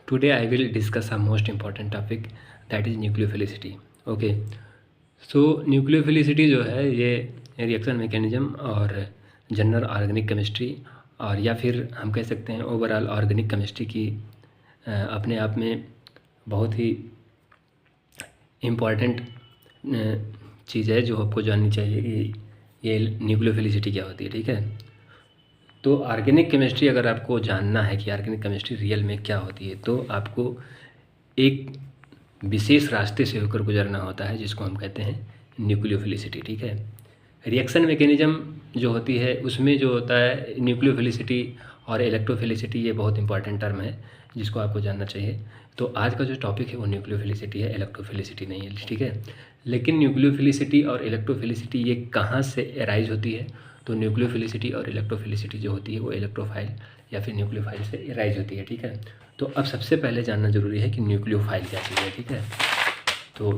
Today I will discuss a most important topic, that is nucleophilicity. Okay, so nucleophilicity जो है ये reaction mechanism और general organic chemistry और या फिर हम कह सकते हैं ओवरऑल ऑर्गेनिक केमिस्ट्री की अपने आप में बहुत ही इम्पॉर्टेंट चीज़ है जो आपको जाननी चाहिए कि ये न्यूक्लियोफिलिसिटी क्या होती है। ठीक है, तो ऑर्गेनिक केमिस्ट्री अगर आपको जानना है कि ऑर्गेनिक केमिस्ट्री रियल में क्या होती है तो आपको एक विशेष रास्ते से होकर गुजरना होता है जिसको हम कहते हैं न्यूक्लियोफिलिसिटी। ठीक है, रिएक्शन मैकेनिज्म जो होती है उसमें जो होता है न्यूक्लियोफिलिसिटी और इलेक्ट्रोफिलिसिटी, ये बहुत इंपॉर्टेंट टर्म है जिसको आपको जानना चाहिए। तो आज का जो टॉपिक है वो न्यूक्लियोफिलिसिटी है, इलेक्ट्रोफिलिसिटी नहीं है। ठीक है, लेकिन न्यूक्लियोफिलिसिटी और इलेक्ट्रोफिलिसिटी ये कहाँ से अराइज होती है? तो न्यूक्लियोफिलिसिटी और इलेक्ट्रोफिलिसिटी जो होती है वो इलेक्ट्रोफाइल या फिर न्यूक्लियोफाइल से अराइज होती है। ठीक है, तो अब सबसे पहले जानना ज़रूरी है कि न्यूक्लियोफाइल क्या चीज़ है। ठीक है, तो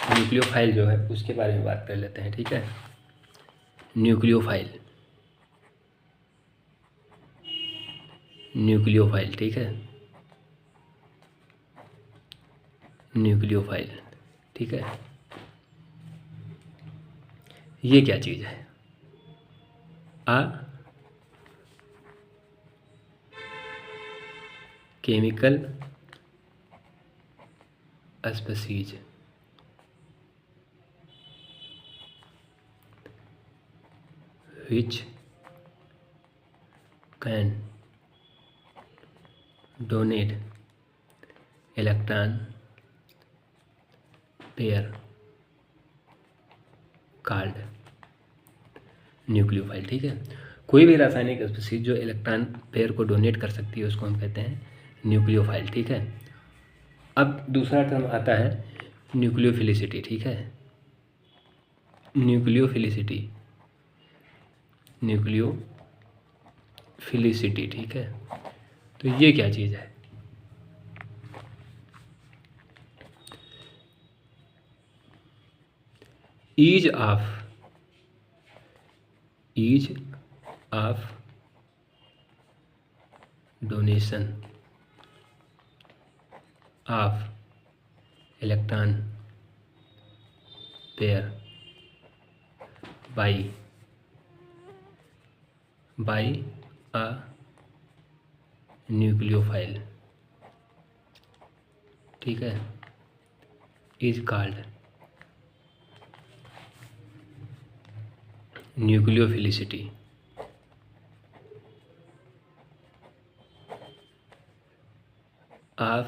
न्यूक्लियोफाइल जो है उसके बारे में बात कर लेते हैं। ठीक है, न्यूक्लियोफाइल, न्यूक्लियोफाइल, ठीक है, न्यूक्लियोफाइल, ठीक है, ये क्या चीज़ है? A chemical species which can donate electron pair called nucleophile. ठीक है, कोई भी रासायनिक स्पीसीज जो इलेक्ट्रॉन पेयर को डोनेट कर सकती है उसको हम कहते हैं न्यूक्लियोफाइल। ठीक है, अब दूसरा टर्म आता है न्यूक्लियोफिलिसिटी। ठीक है, न्यूक्लियोफिलिसिटी, न्यूक्लियोफिलिसिटी, ठीक है, तो ये क्या चीज़ है? Ease of donation of electron pair by a nucleophile, ठीक है, is called nucleophilicity. Of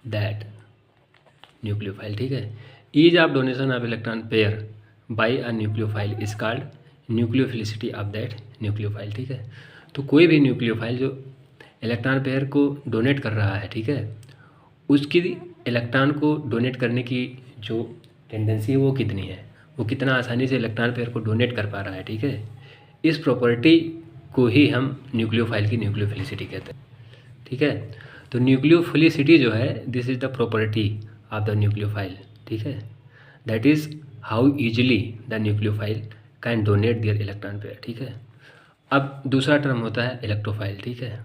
that nucleophile. ठीक है, ease of donation of electron pair by a nucleophile is called nucleophilicity of that nucleophile. ठीक है, तो कोई भी न्यूक्लियोफाइल जो इलेक्ट्रॉन पेयर को डोनेट कर रहा है, ठीक है, उसकी इलेक्ट्रॉन को डोनेट करने की जो टेंडेंसी है वो कितनी है, वो कितना आसानी से इलेक्ट्रॉन पेयर को डोनेट कर पा रहा है। ठीक है, इस प्रॉपर्टी को ही हम न्यूक्लियोफाइल की न्यूक्लियोफिलिसिटी कहते हैं। ठीक है, तो न्यूक्लियोफिलिसिटी जो है this is the property of the nucleophile. ठीक है, that is how easily the nucleophile can donate their electron pair. ठीक है, अब दूसरा टर्म होता है इलेक्ट्रोफाइल। ठीक है,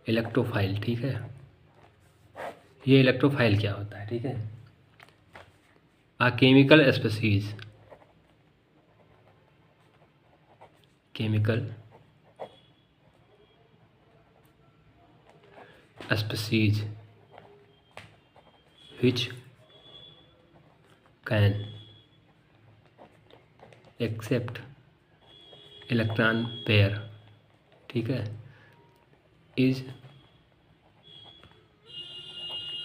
इलेक्ट्रोफाइल, ठीक है, ये इलेक्ट्रोफाइल क्या होता है? ठीक है, a chemical species, chemical species which can accept electron pair, ठीक है, is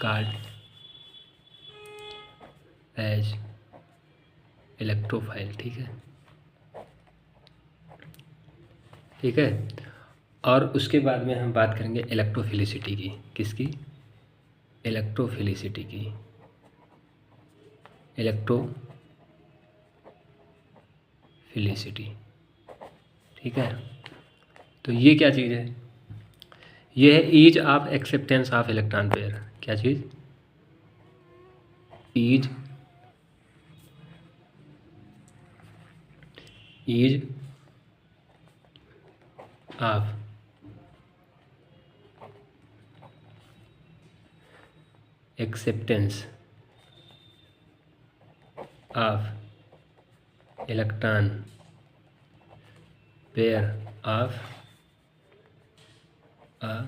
called as इलेक्ट्रोफाइल। ठीक है, ठीक है, और उसके बाद में हम बात करेंगे इलेक्ट्रोफिलिसिटी की। किसकी? इलेक्ट्रोफिलिसिटी की, इलेक्ट्रोफिलिसिटी। ठीक है, तो ये क्या चीज़ है? ये है ease of acceptance of electron pair. क्या चीज़? ईज ऑफ acceptance of electron pair of a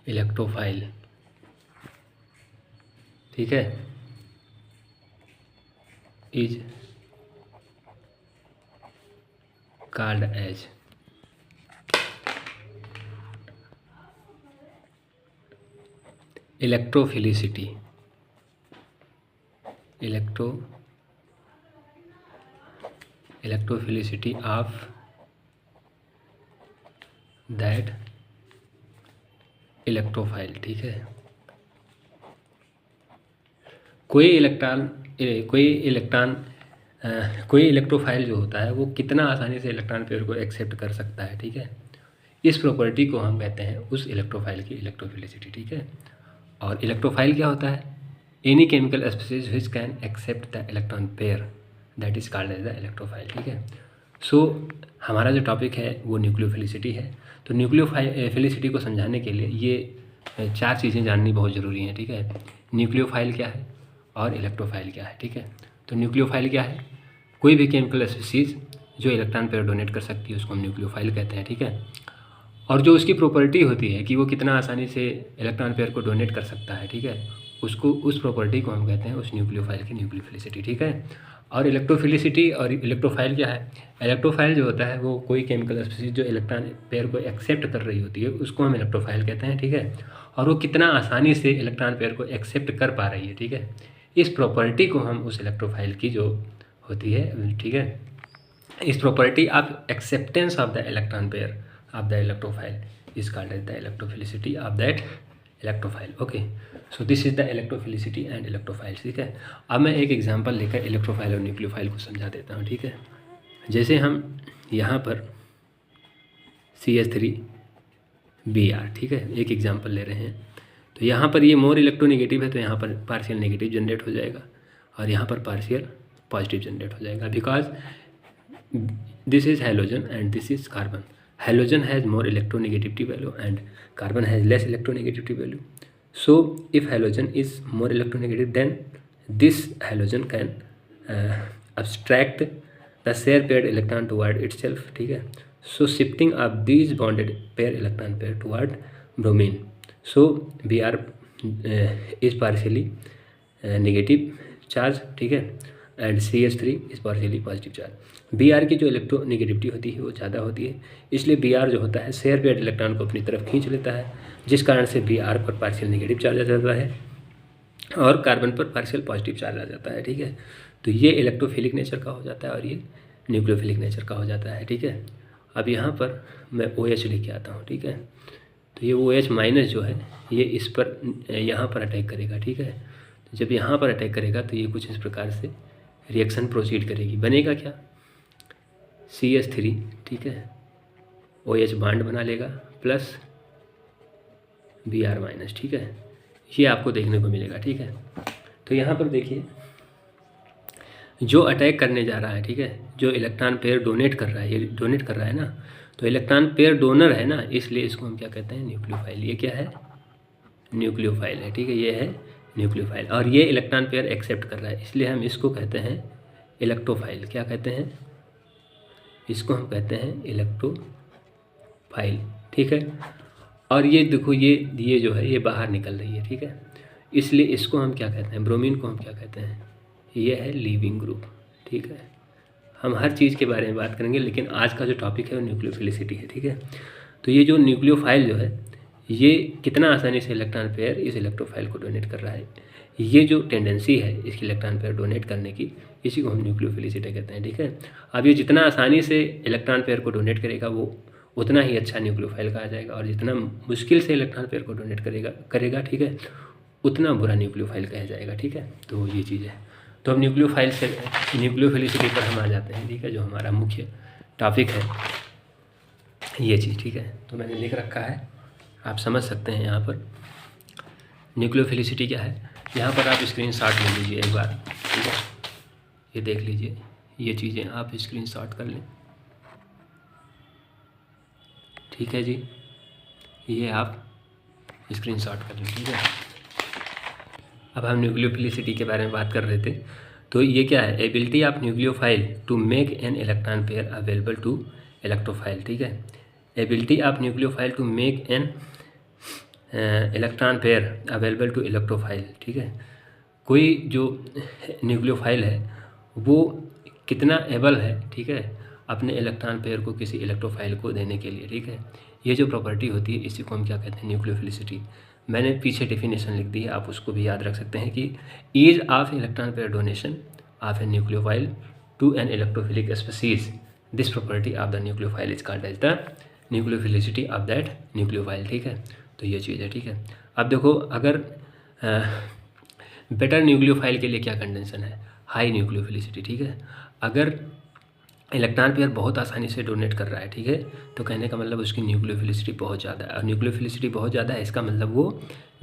electrophile. ठीक है, is called as electrophilicity. Electrophilicity of that electrophile. ठीक है, कोई इलेक्ट्रोफाइल जो होता है वो कितना आसानी से इलेक्ट्रॉन पेयर को एक्सेप्ट कर सकता है। ठीक है, इस प्रॉपर्टी को हम कहते हैं उस इलेक्ट्रोफाइल की इलेक्ट्रोफिलिसिटी। ठीक है, और इलेक्ट्रोफाइल क्या होता है? Any chemical species which can accept the electron pair that is called as the electrophile. ठीक है, सो हमारा जो टॉपिक है वो न्यूक्लियोफिलिसिटी है। तो न्यूक्लियोफिलिसिटी को समझाने के लिए ये 4 चीज़ें जाननी बहुत ज़रूरी हैं। ठीक है, न्यूक्लियोफाइल क्या है और इलेक्ट्रोफाइल क्या है। ठीक है, तो न्यूक्लियोफाइल क्या है? कोई भी केमिकल स्पीसीज जो इलेक्ट्रॉन पेयर डोनेट कर सकती है उसको हम न्यूक्लियोफाइल कहते हैं। ठीक है, और जो उसकी प्रॉपर्टी होती है कि वो कितना आसानी से इलेक्ट्रॉन पेयर को डोनेट कर सकता है। ठीक है, उस प्रॉपर्टी को हम कहते हैं उस न्यूक्लियोफाइल की न्यूक्लियोफिलिसिटी। ठीक है, और इलेक्ट्रोफिलिसिटी और इलेक्ट्रोफाइल क्या है? इलेक्ट्रोफाइल जो होता है वो कोई केमिकल स्पीसीज जो इलेक्ट्रॉन पेयर को एक्सेप्ट कर रही होती है उसको हम इलेक्ट्रोफाइल कहते हैं। ठीक है, और वो कितना आसानी से इलेक्ट्रॉन पेयर को एक्सेप्ट कर पा रही है। ठीक है, इस प्रॉपर्टी को हम उस इलेक्ट्रोफाइल की जो होती है। ठीक है, इस property of acceptance of the electron pair of the electrophile is called as the electrophilicity of that electrophile. Okay, so this is the electrophilicity and electrophile. ठीक है, अब मैं एक एग्जांपल लेकर इलेक्ट्रोफाइल और न्यूक्लियोफाइल को समझा देता हूँ। ठीक है, जैसे हम यहाँ पर CH3Br, ठीक है, एक एग्जांपल ले रहे हैं। तो यहाँ पर ये मोर इलेक्ट्रोनेगेटिव है तो यहाँ पर पार्शियल नेगेटिव जनरेट हो जाएगा और यहाँ पर पार्शियल पॉजिटिव जनरेट हो जाएगा, because this is halogen and this is carbon. Halogen has more electronegativity value and carbon has less electronegativity value. So if halogen is more electronegative, then this halogen can abstract the share paired electron toward itself. ठीक है, so shifting of these bonded pair electron pair toward bromine. So Br is partially negative charge. ठीक है, and CH3 is partially positive charge. Br की जो electronegativity होती है वो ज़्यादा होती है, इसलिए Br जो होता है शेयर पेयर्ड इलेक्ट्रॉन को अपनी तरफ खींच लेता है, जिस कारण से Br पर पार्शियल नेगेटिव चार्ज आ जाता है और कार्बन पर पार्शियल पॉजिटिव चार्ज आ जाता है। ठीक है, तो ये इलेक्ट्रोफिलिक नेचर का हो जाता है और ये न्यूक्लियोफिलिक नेचर का हो जाता है। ठीक है, अब यहाँ पर मैं OH लेके आता हूँ। ठीक है, तो ये OH माइनस जो है ये इस पर यहाँ पर अटैक करेगा। ठीक है, तो जब यहाँ पर अटैक करेगा तो ये कुछ इस प्रकार से रिएक्शन प्रोसीड करेगी। बनेगा क्या? CH3, ठीक है, OH बांड बना लेगा प्लस Br माइनस। ठीक है, ये आपको देखने को मिलेगा। ठीक है, तो यहाँ पर देखिए जो अटैक करने जा रहा है, ठीक है, जो इलेक्ट्रॉन पेयर डोनेट कर रहा है, ये डोनेट कर रहा है ना, तो इलेक्ट्रॉन पेयर डोनर है ना, इसलिए इसको हम क्या कहते हैं? न्यूक्लियोफाइल। ये क्या है? न्यूक्लियोफाइल है। ठीक है, ये है न्यूक्लियोफाइल और ये इलेक्ट्रॉन पेयर एक्सेप्ट कर रहा है, इसलिए हम इसको कहते हैं इलेक्ट्रोफाइल। क्या कहते हैं? इसको हम कहते हैं इलेक्ट्रोफाइल। ठीक है, और ये देखो ये जो है ये बाहर निकल रही है। ठीक है, इसलिए इसको हम क्या कहते हैं? ब्रोमीन को हम क्या कहते हैं? ये है लीविंग ग्रुप। ठीक है, हम हर चीज़ के बारे में बात करेंगे, लेकिन आज का जो टॉपिक है वो न्यूक्लियोफिलिसिटी है। ठीक है, तो ये जो न्यूक्लियोफाइल जो है ये कितना आसानी से इलेक्ट्रॉन पेयर इस इलेक्ट्रोफाइल को डोनेट कर रहा है, ये जो टेंडेंसी है इसकी इलेक्ट्रॉन पेयर डोनेट करने की, इसी को हम न्यूक्लियोफिलिसिटी कहते हैं। ठीक है, अब ये जितना आसानी से इलेक्ट्रॉन पेयर को डोनेट करेगा वो उतना ही अच्छा न्यूक्लियोफाइल कहा जाएगा, और जितना मुश्किल से इलेक्ट्रॉन पेयर को डोनेट करेगा ठीक है, उतना बुरा न्यूक्लियोफाइल कहा जाएगा। ठीक है, तो ये चीज़ है। तो अब न्यूक्लियोफाइल से न्यूक्लियोफिलिसिटी पर हम आ जाते हैं। ठीक है, जो हमारा मुख्य टॉपिक है ये चीज़। ठीक है, तो मैंने लिख रखा है, आप समझ सकते हैं यहाँ पर। न्यूक्लियोफिलिसिटी क्या है, यहाँ पर आप स्क्रीनशॉट ले लीजिए एक बार, ठीक है। ये देख लीजिए, ये चीज़ें आप स्क्रीनशॉट कर लें, ठीक है जी। ये आप स्क्रीनशॉट कर लें, ठीक है। अब हम न्यूक्लियोफिलिसिटी के बारे में बात कर रहे थे। तो ये क्या है, ability of nucleophile to make an electron pair available to electrophile, ठीक है। Ability of nucleophile to make an electron pair available to electrophile, ठीक है। कोई जो न्यूक्लियोफाइल है वो कितना एबल है, ठीक है, अपने इलेक्ट्रॉन पेयर को किसी इलेक्ट्रोफाइल को देने के लिए, ठीक है। ये जो प्रॉपर्टी होती है इसी को हम क्या कहते हैं, न्यूक्लियोफिलिसिटी। मैंने पीछे डेफिनेशन लिख दी है, आप उसको भी याद रख सकते हैं कि ease of electron pair donation of a nucleophile to an electrophilic species, this property of the nucleophile is called as the nucleophilicity of that nucleophile, ठीक है। तो ये चीज़ है, ठीक है। अब देखो, अगर बेटर न्यूक्लियोफाइल के लिए क्या कंडीशन है, हाई न्यूक्लियोफिलिसिटी, ठीक है। अगर इलेक्ट्रॉन पेयर बहुत आसानी से डोनेट कर रहा है, ठीक है, तो कहने का मतलब उसकी न्यूक्लियोफिलिसिटी बहुत ज़्यादा है, और न्यूक्लियोफिलिसिटी बहुत ज़्यादा है इसका मतलब वो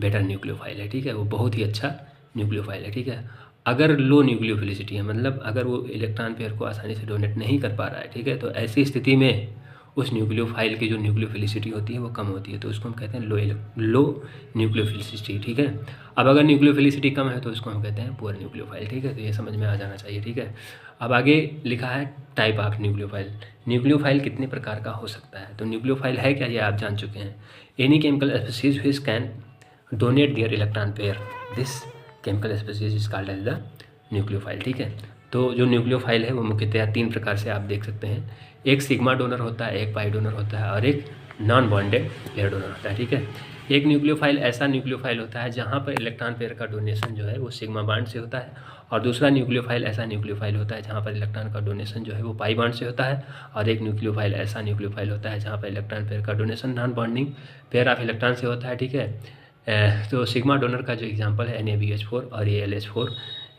बेटर न्यूक्लियोफाइल है, ठीक है, वो बहुत ही अच्छा न्यूक्लियोफाइल है, ठीक है। अगर लो न्यूक्लियोफिलिसिटी है, मतलब अगर वो इलेक्ट्रॉन पेयर को आसानी से डोनेट नहीं कर पा रहा है, ठीक है, तो ऐसी स्थिति में उस न्यूक्लियोफाइल की जो न्यूक्लियोफिलिसिटी होती है वो कम होती है, तो उसको हम कहते हैं लो न्यूक्लियोफिलिसिटी, ठीक है। अब अगर न्यूक्लियोफिलिसिटी कम है तो उसको हम कहते हैं पुअर न्यूक्लियोफाइल, ठीक है। तो ये समझ में आ जाना चाहिए, ठीक है। अब आगे लिखा है टाइप ऑफ न्यूक्लियोफाइल। न्यूक्लियोफाइल कितने प्रकार का हो सकता है, तो न्यूक्लियोफाइल है क्या, ये आप जान चुके हैं। Any chemical species which can donate their electron pair, this chemical species is called as the nucleophile, ठीक है। तो जो न्यूक्लियोफाइल है वो मुख्यतः 3 प्रकार से आप देख सकते हैं। एक सिग्मा डोनर होता है, एक पाई डोनर होता है, और एक नॉन बॉन्डेड पेयर डोनर होता है, ठीक है। एक न्यूक्लियोफाइल ऐसा न्यूक्लियोफाइल होता है जहाँ पर इलेक्ट्रॉन पेयर का डोनेशन जो है वो सिग्मा बॉन्ड से होता है, और दूसरा न्यूक्लियोफाइल ऐसा न्यूक्लियोफाइल होता है जहाँ पर इलेक्ट्रॉन का डोनेशन जो है वो पाई बॉन्ड से होता है, और एक न्यूक्लियोफाइल ऐसा न्यूक्लियोफाइल होता है जहाँ पर इलेक्ट्रॉन पेयर का donation non bonding pair of electron से होता है, ठीक है। तो सिग्मा डोनर का जो एग्जांपल है NaBH4 और AlH4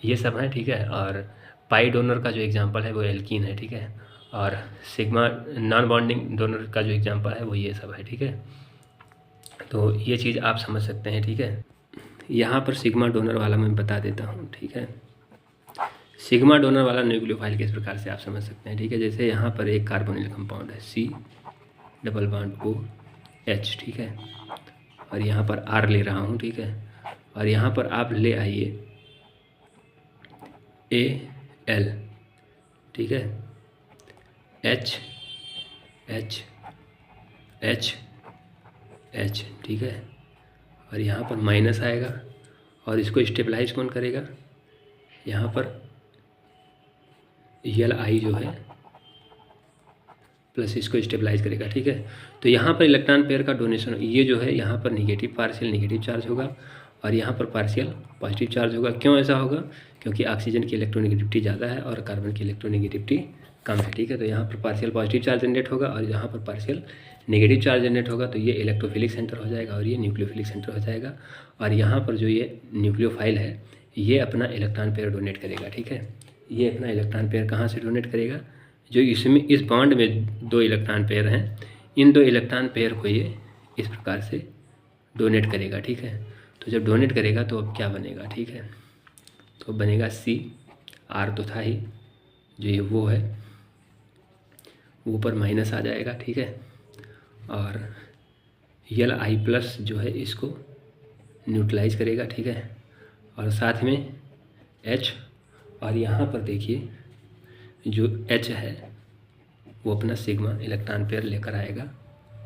ये सब हैं, ठीक है। और पाई डोनर का जो एग्जांपल है वो एल्कीन है, ठीक है। और सिग्मा नॉन बॉन्डिंग डोनर का जो एग्जांपल है वो ये सब है, ठीक है। तो ये चीज़ आप समझ सकते हैं, ठीक है। यहाँ पर सिग्मा डोनर वाला मैं बता देता हूँ, ठीक है। सिग्मा डोनर वाला न्यूक्लियोफाइल किस प्रकार से आप समझ सकते हैं, ठीक है। जैसे यहाँ पर एक कार्बोनिल कंपाउंड है C डबल बॉन्ड OH, ठीक है, और यहाँ पर R ले रहा हूँ, ठीक है। और यहाँ पर आप ले आइए Al, ठीक है, H H H H, ठीक है। और यहाँ पर माइनस आएगा, और इसको स्टेबलाइज कौन करेगा, यहाँ पर Li जो है प्लस इसको स्टेबलाइज करेगा, ठीक है। तो यहाँ पर इलेक्ट्रॉन पेयर का डोनेशन ये जो है यहाँ पर निगेटिव पार्शियल निगेटिव चार्ज होगा, और यहाँ पर पार्शियल पॉजिटिव चार्ज होगा। क्यों ऐसा होगा, क्योंकि ऑक्सीजन की इलेक्ट्रोनेगेटिविटी ज़्यादा है और कार्बन की इलेक्ट्रोनेगेटिविटी कम है, ठीक है। तो यहाँ पर पार्शियल पॉजिटिव चार्ज जनरेट होगा और यहाँ पर पार्शियल नेगेटिव चार्ज जनरेट होगा, तो ये इलेक्ट्रोफिलिक सेंटर हो जाएगा और ये न्यूक्लियोफिलिक सेंटर हो जाएगा। और यहाँ पर जो ये न्यूक्लियोफाइल है ये अपना इलेक्ट्रॉन पेयर डोनेट करेगा, ठीक है। ये अपना इलेक्ट्रॉन पेयर कहाँ से डोनेट करेगा, जो इसमें इस बॉन्ड में 2 इलेक्ट्रॉन पेयर हैं, इन 2 इलेक्ट्रॉन पेयर को ये इस प्रकार से डोनेट करेगा, ठीक है। तो जब डोनेट करेगा तो अब क्या बनेगा, ठीक है, तो बनेगा CR तो था ही, जो ये वो है वो ऊपर माइनस आ जाएगा, ठीक है। और Li प्लस जो है इसको न्यूट्रलाइज करेगा, ठीक है। और साथ में H, और यहाँ पर देखिए जो H है वो अपना सिग्मा इलेक्ट्रॉन पेयर लेकर आएगा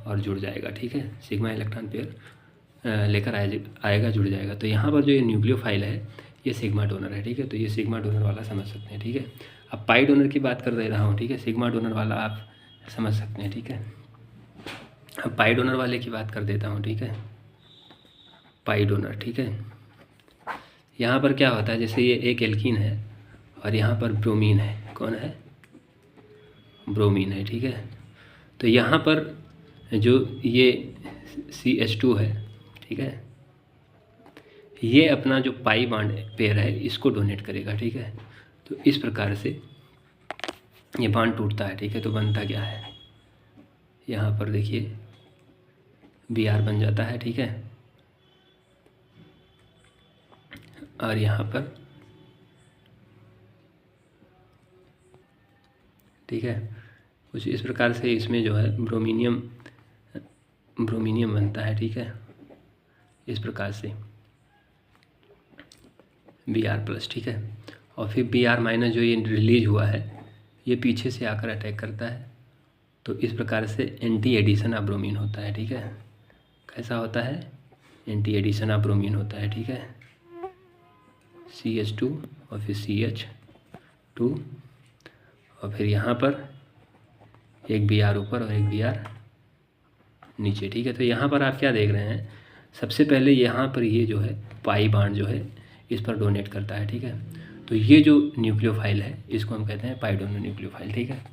और जुड़ जाएगा, ठीक है। सिग्मा इलेक्ट्रॉन पेयर लेकर आएगा, जुड़ जाएगा। तो यहाँ पर जो ये न्यूक्लियोफाइल है ये सिग्मा डोनर है, ठीक है। तो ये सिग्मा डोनर वाला समझ सकते हैं, ठीक है। अब पाई डोनर की बात कर दे रहा हूँ, ठीक है। सिग्मा डोनर वाला आप समझ सकते हैं, ठीक है। अब पाई डोनर वाले की बात कर देता हूँ, ठीक है। पाई डोनर, ठीक है। यहाँ पर क्या होता है, जैसे ये एक एल्कीन है और यहाँ पर ब्रोमीन है, कौन है, ब्रोमीन है, ठीक है। तो यहाँ पर जो ये CH2 है, ठीक है, ये अपना जो पाई बॉन्ड पेयर है इसको डोनेट करेगा, ठीक है। तो इस प्रकार से ये बॉन्ड टूटता है, ठीक है। तो बनता क्या है, यहाँ पर देखिए Br बन जाता है, ठीक है। और यहाँ पर, ठीक है। कुछ इस प्रकार से इसमें जो है ब्रोमीनियम बनता है, ठीक है, इस प्रकार से Br+, ठीक है। और फिर Br- जो ये रिलीज हुआ है ये पीछे से आकर अटैक करता है, तो इस प्रकार से एंटी एडिशन ऑफ ब्रोमीन होता है, ठीक है। कैसा होता है? एंटी एडिशन ऑफ ब्रोमीन होता है, ठीक है। CH2 और फिर CH2 और फिर यहाँ पर एक Br ऊपर और एक Br नीचे, ठीक है। तो यहाँ पर आप क्या देख रहे हैं, सबसे पहले यहाँ पर ये जो है पाई बॉन्ड जो है इस पर डोनेट करता है, ठीक है। तो ये जो न्यूक्लियोफाइल है इसको हम कहते हैं पाई डोनर न्यूक्लियोफाइल, ठीक है।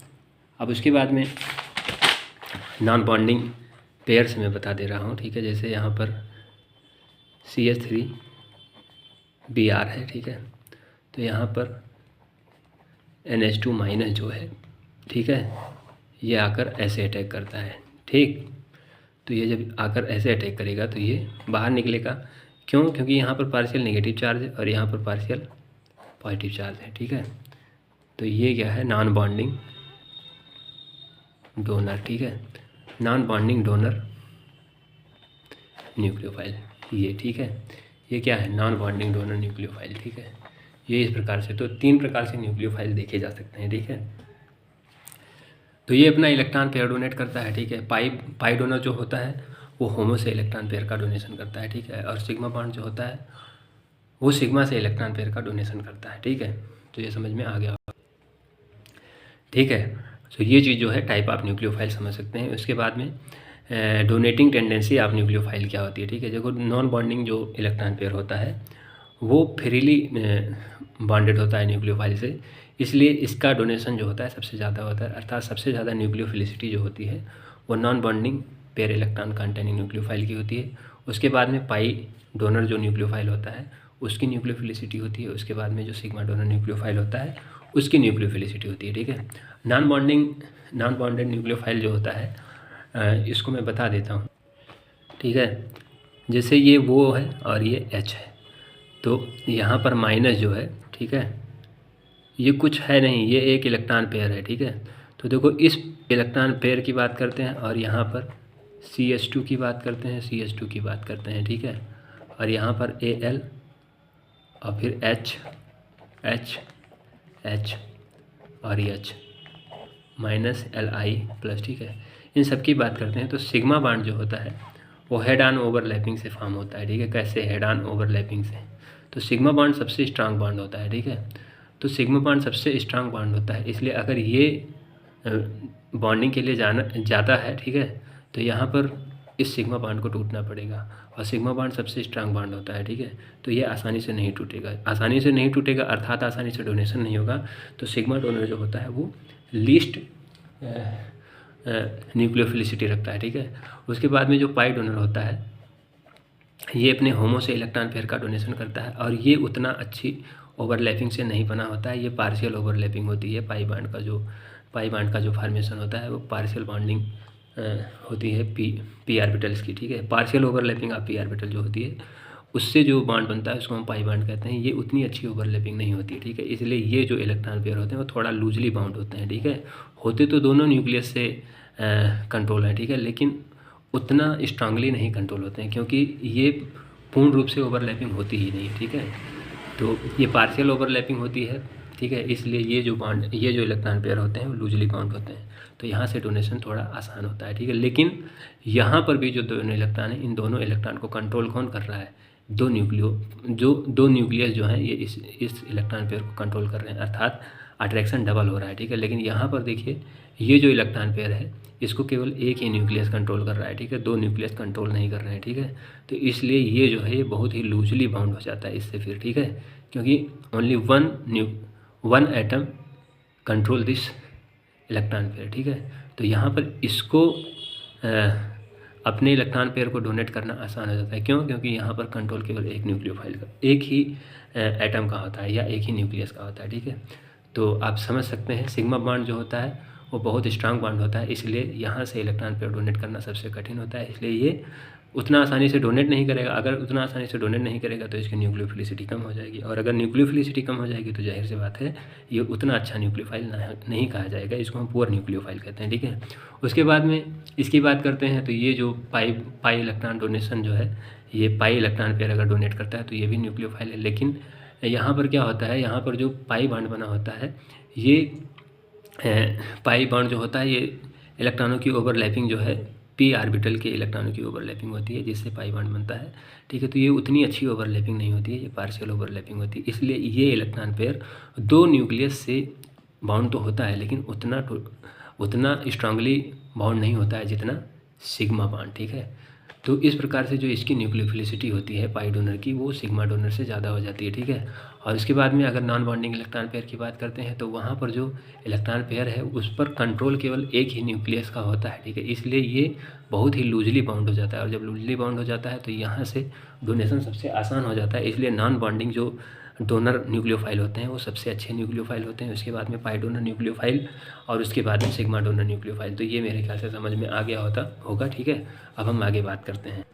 अब उसके बाद में नॉन बॉन्डिंग पेयर्स में बता दे रहा हूँ, ठीक है। जैसे यहाँ पर CH3Br है, ठीक है। तो यहाँ पर NH2- जो है, ठीक है, ये आकर ऐसे अटैक करता है, ठीक। तो ये जब आकर ऐसे अटैक करेगा तो ये बाहर निकलेगा, क्यों? क्योंकि यहाँ पर पार्शियल नेगेटिव चार्ज है और यहाँ पर पार्शियल पॉजिटिव चार्ज है, ठीक है। तो ये क्या है? नॉन बॉन्डिंग डोनर, ठीक है, नॉन बॉन्डिंग डोनर न्यूक्लियोफाइल, ये, ठीक है। ये क्या है? नॉन बॉन्डिंग डोनर न्यूक्लियोफाइल, ठीक है। ये इस प्रकार से, तो 3 प्रकार से न्यूक्लियोफाइल देखे जा सकते हैं, ठीक है। तो ये अपना इलेक्ट्रॉन पेयर डोनेट करता है, ठीक है। पाई डोनर जो होता है वो होमो से इलेक्ट्रॉन पेयर का डोनेशन करता है, ठीक है। और सिग्मा बॉन्ड जो होता है वो सिग्मा से इलेक्ट्रॉन पेयर का डोनेशन करता है, ठीक है। तो ये समझ में आ गया, ठीक है। तो ये चीज़ जो है टाइप ऑफ न्यूक्लियोफाइल समझ सकते हैं। उसके बाद में डोनेटिंग टेंडेंसी ऑफ न्यूक्लियोफाइल क्या होती है, ठीक है। देखो, नॉन बॉन्डिंग जो इलेक्ट्रॉन पेयर होता है वो फ्रीली बॉन्डेड होता है न्यूक्लियोफाइल से, इसलिए इसका डोनेशन जो होता है सबसे ज़्यादा होता है। अर्थात सबसे ज़्यादा न्यूक्लियोफिलिसिटी जो होती है वो non bonding pair electron containing nucleophile की होती है। उसके बाद में पाई डोनर जो न्यूक्लियोफाइल होता है उसकी न्यूक्लियोफिलिसिटी होती है। उसके बाद में जो सिग्मा डोनर न्यूक्लियोफाइल होता है उसकी न्यूक्लियोफिलिसिटी होती है, ठीक है। नॉन बॉन्डेड न्यूक्लियोफाइल जो होता है इसको मैं बता देता हूँ, ठीक है। जैसे ये वो है और ये H है, तो यहाँ पर माइनस जो है, ठीक है, ये कुछ है नहीं, ये एक इलेक्ट्रॉन पेयर है, ठीक है। तो देखो, इस इलेक्ट्रॉन पेयर की बात करते हैं और यहाँ पर CH2 की बात करते हैं, CH2 की बात करते हैं, ठीक है। और यहाँ पर Al और फिर H और H -Li+, ठीक है। इन सब की बात करते हैं तो सिग्मा बॉन्ड जो होता है वो हेड ऑन ओवरलैपिंग से फॉर्म होता है, ठीक है। कैसे? हेड ऑन ओवरलैपिंग से। तो सिग्मा बॉन्ड सबसे स्ट्रांग बॉन्ड होता है, ठीक है। तो सिग्मा बॉन्ड सबसे स्ट्रांग बॉन्ड होता है, इसलिए अगर ये बॉन्डिंग के लिए जाता है, ठीक है, तो यहाँ पर इस सिग्मा बॉन्ड को टूटना पड़ेगा। और सिग्मा बॉन्ड सबसे स्ट्रांग बॉन्ड होता है, ठीक है। तो ये आसानी से नहीं टूटेगा, अर्थात आसानी से डोनेशन नहीं होगा। तो सिग्मा डोनर जो होता है वो लीस्ट न्यूक्लियोफिलिसिटी रखता है, ठीक है। उसके बाद में जो पाई डोनर होता है ये अपने होमो से इलेक्ट्रॉन पेयर का डोनेशन करता है और ये उतना अच्छी ओवरलैपिंग से नहीं बना होता है, ये पार्शियल ओवरलैपिंग होती है। पाई बॉन्ड का जो फॉर्मेशन होता है वो पार्शियल बॉन्डिंग होती है पी ऑर्बिटल्स की, ठीक है। Partial overlapping of P orbital जो होती है उससे जो बॉन्ड बनता है उसको हम पाई बॉन्ड कहते हैं। ये उतनी अच्छी ओवरलैपिंग नहीं होती है, ठीक है। इसलिए ये जो इलेक्ट्रॉन पेयर होते हैं वो थोड़ा लूजली बाउंड होते हैं, ठीक है। होते तो दोनों न्यूक्लियस से कंट्रोल है, ठीक है, लेकिन उतना स्ट्रांगली नहीं कंट्रोल होते हैं क्योंकि ये पूर्ण रूप से ओवरलैपिंग होती ही नहीं, ठीक है। तो ये पार्शियल ओवरलैपिंग होती है, ठीक है। इसलिए ये जो इलेक्ट्रॉन पेयर होते हैं वो लूजली बाउंड होते हैं, तो यहाँ से डोनेशन थोड़ा आसान होता है, ठीक है। लेकिन यहाँ पर भी जो दोनों इलेक्ट्रॉन हैं, इन दोनों इलेक्ट्रॉन को कंट्रोल कौन कर रहा है? दो न्यूक्लियस जो हैं ये इस इलेक्ट्रॉन पेयर को कंट्रोल कर रहे हैं, अर्थात अट्रैक्शन डबल हो रहा है, ठीक है। लेकिन यहाँ पर देखिए, ये जो इलेक्ट्रॉन पेयर है इसको केवल एक ही न्यूक्लियस कंट्रोल कर रहा है, ठीक है, दो न्यूक्लियस कंट्रोल नहीं कर रहे हैं, ठीक है। तो इसलिए ये जो है ये बहुत ही लूजली बाउंड हो जाता है इससे फिर, ठीक है, क्योंकि only one atom control this electron pair, ठीक है। तो यहाँ पर इसको अपने इलेक्ट्रॉन पेयर को डोनेट करना आसान हो जाता है, क्यों? क्योंकि यहाँ पर कंट्रोल केवल एक न्यूक्लियोफाइल का, एक ही एटम का होता है या एक ही न्यूक्लियस का होता है, ठीक है। तो आप समझ सकते हैं सिग्मा बॉन्ड जो होता है वो बहुत स्ट्रांग बॉन्ड होता है, इसलिए यहाँ से इलेक्ट्रॉन पेयर डोनेट करना सबसे कठिन होता है, इसलिए ये उतना आसानी से डोनेट नहीं करेगा। अगर उतना आसानी से डोनेट नहीं करेगा तो इसकी न्यूक्लियोफिलिसिटी कम हो जाएगी, और अगर न्यूक्लियोफिलिसिटी कम हो जाएगी तो जाहिर सी बात है ये उतना अच्छा न्यूक्लियोफाइल नहीं कहा जाएगा, इसको हम पुअर न्यूक्लियोफाइल कहते हैं, ठीक है। उसके बाद में इसकी बात करते हैं तो ये जो पाई इलेक्ट्रॉन डोनेशन जो है, ये पाई इलेक्ट्रॉन पेयर अगर डोनेट करता है तो ये भी न्यूक्लियोफाइल है। लेकिन यहाँ पर क्या होता है, यहाँ पर जो पाई बॉन्ड बना होता है, ये पाई बॉन्ड जो होता है ये इलेक्ट्रॉनों की ओवरलैपिंग जो है, पी ऑर्बिटल के इलेक्ट्रॉनों की ओवरलैपिंग होती है जिससे पाई बॉन्ड बनता है, ठीक है। तो ये उतनी अच्छी ओवरलैपिंग नहीं होती है, ये पार्शियल ओवरलैपिंग होती है। इसलिए ये इलेक्ट्रॉन पेयर दो न्यूक्लियस से बाउंड तो होता है लेकिन उतना स्ट्रांगली बाउंड नहीं होता है जितना सिग्मा बॉन्ड, ठीक है। तो इस प्रकार से जो इसकी न्यूक्लियोफिलिसिटी होती है पाई डोनर की, वो सिग्मा डोनर से ज़्यादा हो जाती है, ठीक है। और उसके बाद में अगर नॉन बॉन्डिंग इलेक्ट्रॉन पेयर की बात करते हैं तो वहाँ पर जो इलेक्ट्रॉन पेयर है उस पर कंट्रोल केवल एक ही न्यूक्लियस का होता है, ठीक है। इसलिए ये बहुत ही लूजली बाउंड हो जाता है, और जब लूजली बाउंड हो जाता है तो यहाँ से डोनेशन सबसे आसान हो जाता है। इसलिए नॉन बॉन्डिंग जो डोनर न्यूक्लियोफाइल होते हैं वो सबसे अच्छे न्यूक्लियोफाइल होते हैं। उसके बाद में पाई डोनर न्यूक्लियोफाइल, और उसके बाद में सिग्मा डोनर न्यूक्लियोफाइल। तो ये मेरे ख्याल से समझ में आ गया होगा, ठीक है। अब हम आगे बात करते हैं।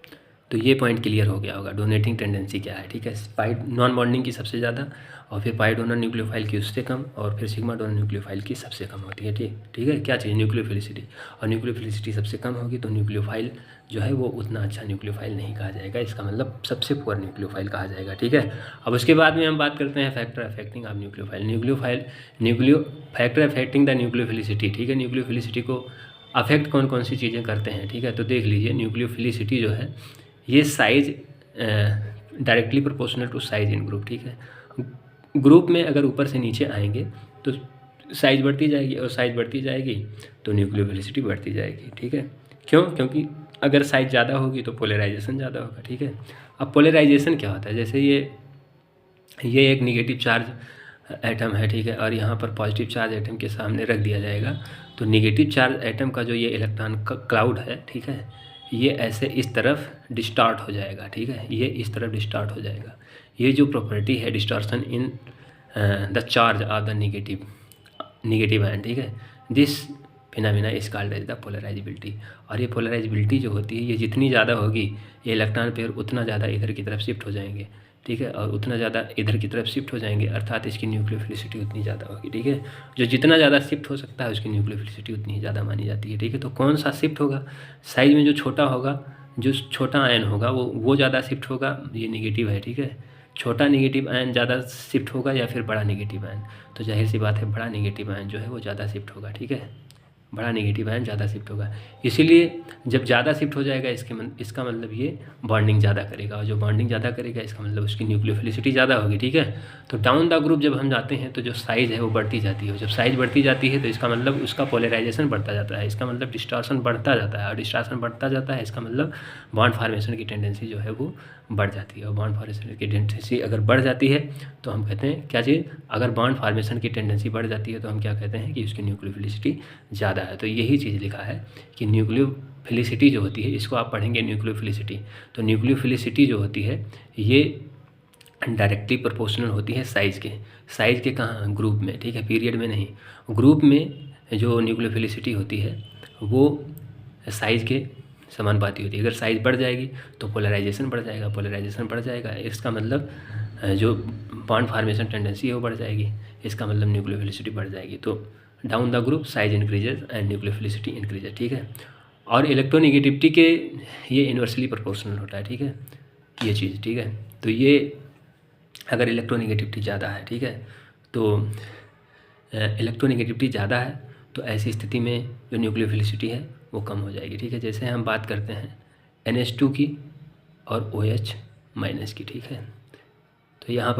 तो ये पॉइंट क्लियर हो गया होगा डोनेटिंग टेंडेंसी क्या है, ठीक है। पाई नॉन बॉन्डिंग की सबसे ज़्यादा, और फिर पाई डोनर न्यूक्लियोफाइल की उससे कम, और फिर सिग्मा डोनर न्यूक्लियोफाइल की सबसे कम होती है, ठीक है। क्या चाहिए, न्यूक्लियोफिलिसिटी, और न्यूक्लियोफिलिसिटी सबसे कम होगी तो न्यूक्लियोफाइल जो है वो उतना अच्छा न्यूक्लियोफाइल नहीं कहा जाएगा, इसका मतलब सबसे पुअर न्यूक्लियोफाइल कहा जाएगा, ठीक है। अब उसके बाद में हम बात करते हैं factor affecting of nucleo factor affecting the nucleophilicity, ठीक है। न्यूक्लियोफिलिसिटी को अफेक्ट कौन कौन सी चीज़ें करते हैं, ठीक है। तो देख लीजिए, न्यूक्लियोफिलिसिटी जो है ये size directly proportional to size in group, ठीक है। ग्रुप में अगर ऊपर से नीचे आएंगे तो साइज बढ़ती जाएगी, और साइज बढ़ती जाएगी तो न्यूक्लियोफिलिसिटी बढ़ती जाएगी, ठीक है। क्यों? क्योंकि अगर साइज ज़्यादा होगी तो पोलराइजेशन ज़्यादा होगा, ठीक है। अब पोलराइजेशन क्या होता है, जैसे ये एक निगेटिव चार्ज एटम है, ठीक है, और यहाँ पर पॉजिटिव चार्ज एटम के सामने रख दिया जाएगा तो निगेटिव चार्ज एटम का जो ये इलेक्ट्रॉन क्लाउड है, ठीक है, ये ऐसे इस तरफ डिस्टार्ट हो जाएगा, ठीक है। ये इस तरफ डिस्टार्ट हो जाएगा। ये जो प्रॉपर्टी है distortion in the charge of the negative ion, ठीक है, this phenomena is called as the polarisability. और ये पोलराइजेबिलिटी जो होती है ये जितनी ज़्यादा होगी ये इलेक्ट्रॉन पेयर उतना ज़्यादा इधर की तरफ शिफ्ट हो जाएंगे, ठीक है, और उतना ज़्यादा इधर की तरफ शिफ्ट हो जाएंगे, अर्थात इसकी न्यूक्लियोफिलिसिटी उतनी ज़्यादा होगी, ठीक है। जो जितना ज़्यादा शिफ्ट हो सकता है उसकी न्यूक्लियोफिलिसिटी उतनी ही ज़्यादा मानी जाती है, ठीक है। तो कौन सा शिफ्ट होगा, साइज में जो छोटा होगा, जो छोटा आयन होगा वो ज़्यादा शिफ्ट होगा, ये निगेटिव है, ठीक है। छोटा निगेटिव आयन ज़्यादा शिफ्ट होगा या फिर बड़ा निगेटिव आयन, तो जाहिर सी बात है बड़ा निगेटिव आयन जो है वो ज़्यादा शिफ्ट होगा, ठीक है। बड़ा नेगेटिव आयन ज़्यादा शिफ्ट होगा। इसीलिए जब ज़्यादा शिफ्ट हो जाएगा इसका मतलब ये बॉन्डिंग ज़्यादा करेगा, और जो बॉन्डिंग ज़्यादा करेगा इसका मतलब उसकी न्यूक्लियोफिलिसिटी ज़्यादा होगी, ठीक है। तो डाउन द ग्रुप जब हम जाते हैं तो जो साइज़ है वो बढ़ती जाती है, जब साइज़ बढ़ती जाती है तो इसका मतलब उसका पोलराइजेशन बढ़ता जाता है, इसका मतलब डिस्टॉर्शन बढ़ता जाता है, और डिस्टॉर्शन बढ़ता जाता है इसका मतलब बॉन्ड फॉर्मेशन की टेंडेंसी जो है वो बढ़ जाती है। और बॉन्ड फॉर्मेशन की टेंडेंसी अगर बढ़ जाती है तो हम कहते हैं क्या चीज़, अगर बॉन्ड फॉर्मेशन की टेंडेंसी बढ़ जाती है तो हम क्या कहते हैं कि उसकी न्यूक्लियोफिलिसिटी ज़्यादा है। तो यही चीज़ लिखा है कि न्यूक्लियोफिलिसिटी जो होती है, इसको आप पढ़ेंगे न्यूक्लियोफिलिसिटी, तो न्यूक्लियोफिलिसिटी जो होती है ये डायरेक्टली प्रोपोर्शनल होती है साइज़ के कहाँ, ग्रुप में, ठीक है, पीरियड में नहीं। ग्रुप में जो न्यूक्लियोफिलिसिटी होती है वो साइज़ के समानुपाती होती है। अगर साइज़ बढ़ जाएगी तो पोलराइजेशन बढ़ जाएगा, पोलराइजेशन बढ़ जाएगा इसका मतलब जो बॉन्ड फॉर्मेशन टेंडेंसी है वो बढ़ जाएगी, इसका मतलब न्यूक्लियोफिलिसिटी बढ़ जाएगी। तो down the group size increases and nucleophilicity increases, ठीक है। और इलेक्ट्रोनेगेटिविटी के ये इन्वर्सली प्रोपोर्शनल होता है, ठीक है, ये चीज़, ठीक है। तो ये अगर इलेक्ट्रोनेगेटिविटी ज़्यादा है, ठीक है, तो इलेक्ट्रोनेगेटिविटी ज़्यादा है तो ऐसी स्थिति में जो न्यूक्लियोफिलिसिटी है वो कम हो जाएगी, ठीक है। जैसे हम बात करते हैं NH2 की और OH माइनस की, ठीक है। तो यहाँ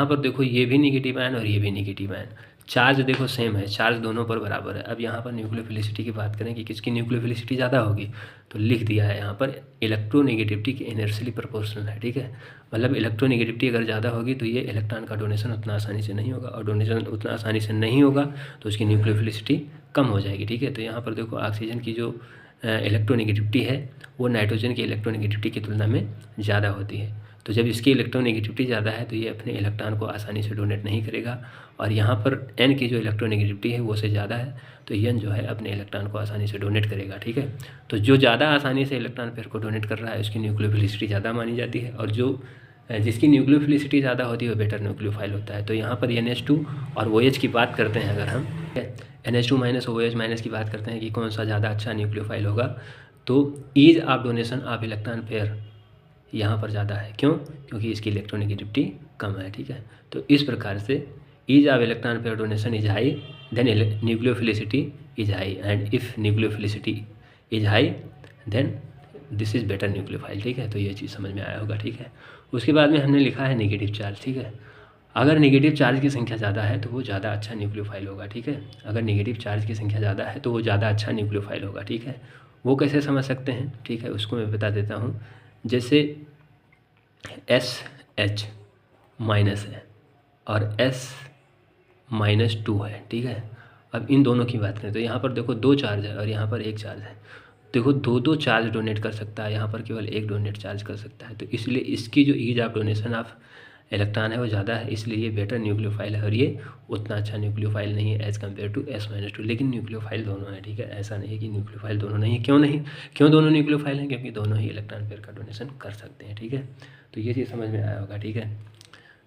पर देखो ये भी निगेटिव आयन और ये भी निगेटिव आयन, चार्ज देखो सेम है, चार्ज दोनों पर बराबर है। अब यहाँ पर न्यूक्लियोफिलिसिटी की बात करें कि किसकी न्यूक्लियोफिलिसिटी ज़्यादा होगी, तो लिख दिया है यहाँ पर इलेक्ट्रोनेगेटिविटी के इनवर्सली प्रोपोर्शनल है, ठीक है। मतलब इलेक्ट्रोनेगेटिविटी अगर ज़्यादा होगी तो ये इलेक्ट्रॉन का डोनेशन उतना आसानी से नहीं होगा, और डोनेशन उतना आसानी से नहीं होगा तो उसकी न्यूक्लियोफिलिसिटी कम हो जाएगी, ठीक है। तो यहाँ पर देखो ऑक्सीजन की जो इलेक्ट्रोनेगेटिविटी है वो नाइट्रोजन की इलेक्ट्रोनेगेटिविटी की तुलना में ज़्यादा होती है। तो जब इसकी इलेक्ट्रोनेगेटिविटी ज़्यादा है तो ये अपने इलेक्ट्रॉन को आसानी से डोनेट नहीं करेगा, और यहाँ पर N की जो इलेक्ट्रोनेगेटिविटी है वो से ज़्यादा है तो N जो है अपने इलेक्ट्रॉन को आसानी से डोनेट करेगा। ठीक है, तो जो ज़्यादा आसानी से इलेक्ट्रॉन पेयर को डोनेट कर रहा है उसकी न्यूक्लियोफिलिसिटी ज़्यादा मानी जाती है, और जो जिसकी न्यूक्लियोफिलिसिटी ज़्यादा होती है वो बेटर न्यूक्लियोफाइल होता है। तो यहाँ पर NH2 और OH की बात करते हैं अगर हम, NH2 माइनस OH माइनस की बात करते हैं कि कौन सा ज़्यादा अच्छा न्यूक्लियोफाइल होगा, तो ease of donation of electron pair यहाँ पर ज़्यादा है। क्यों? क्योंकि इसकी इलेक्ट्रोनेगेटिविटी कम है। ठीक है, तो इस प्रकार से ease of electron pair donation is high then nucleophilicity is high, and if nucleophilicity is high then this is better nucleophile. ठीक है, तो ये चीज़ समझ में आया होगा। ठीक है, उसके बाद में हमने लिखा है नेगेटिव चार्ज। ठीक है, अगर नेगेटिव चार्ज की संख्या ज़्यादा है तो वो ज़्यादा अच्छा न्यूक्लियोफाइल होगा। ठीक है, अगर नेगेटिव चार्ज की संख्या ज़्यादा है तो वो ज़्यादा अच्छा न्यूक्लियोफाइल होगा। ठीक है, वो कैसे समझ सकते हैं? ठीक है, उसको मैं बता देता हूँ। जैसे SH माइनस है और S-2 है। ठीक है, अब इन दोनों की बात करें तो यहाँ पर देखो 2 चार्ज है और यहाँ पर 1 चार्ज है। देखो दो चार्ज डोनेट कर सकता है, यहाँ पर केवल 1 डोनेट चार्ज कर सकता है, तो इसलिए इसकी जो ease of donation of electron है वो ज़्यादा है, इसलिए ये बेटर न्यूक्लियोफाइल है, और ये उतना अच्छा न्यूक्लियोफाइल नहीं है एज़ कम्पेयर टू S-2। लेकिन न्यूक्लियोफाइल दोनों है। ठीक है, ऐसा नहीं है कि न्यूक्लियोफाइल दोनों नहीं है। क्यों नहीं? क्यों दोनों न्यूक्लियोफाइल हैं? क्योंकि दोनों ही इलेक्ट्रॉन पेयर का डोनेशन कर सकते हैं। ठीक है, तो ये चीज़ समझ में आया होगा। ठीक है,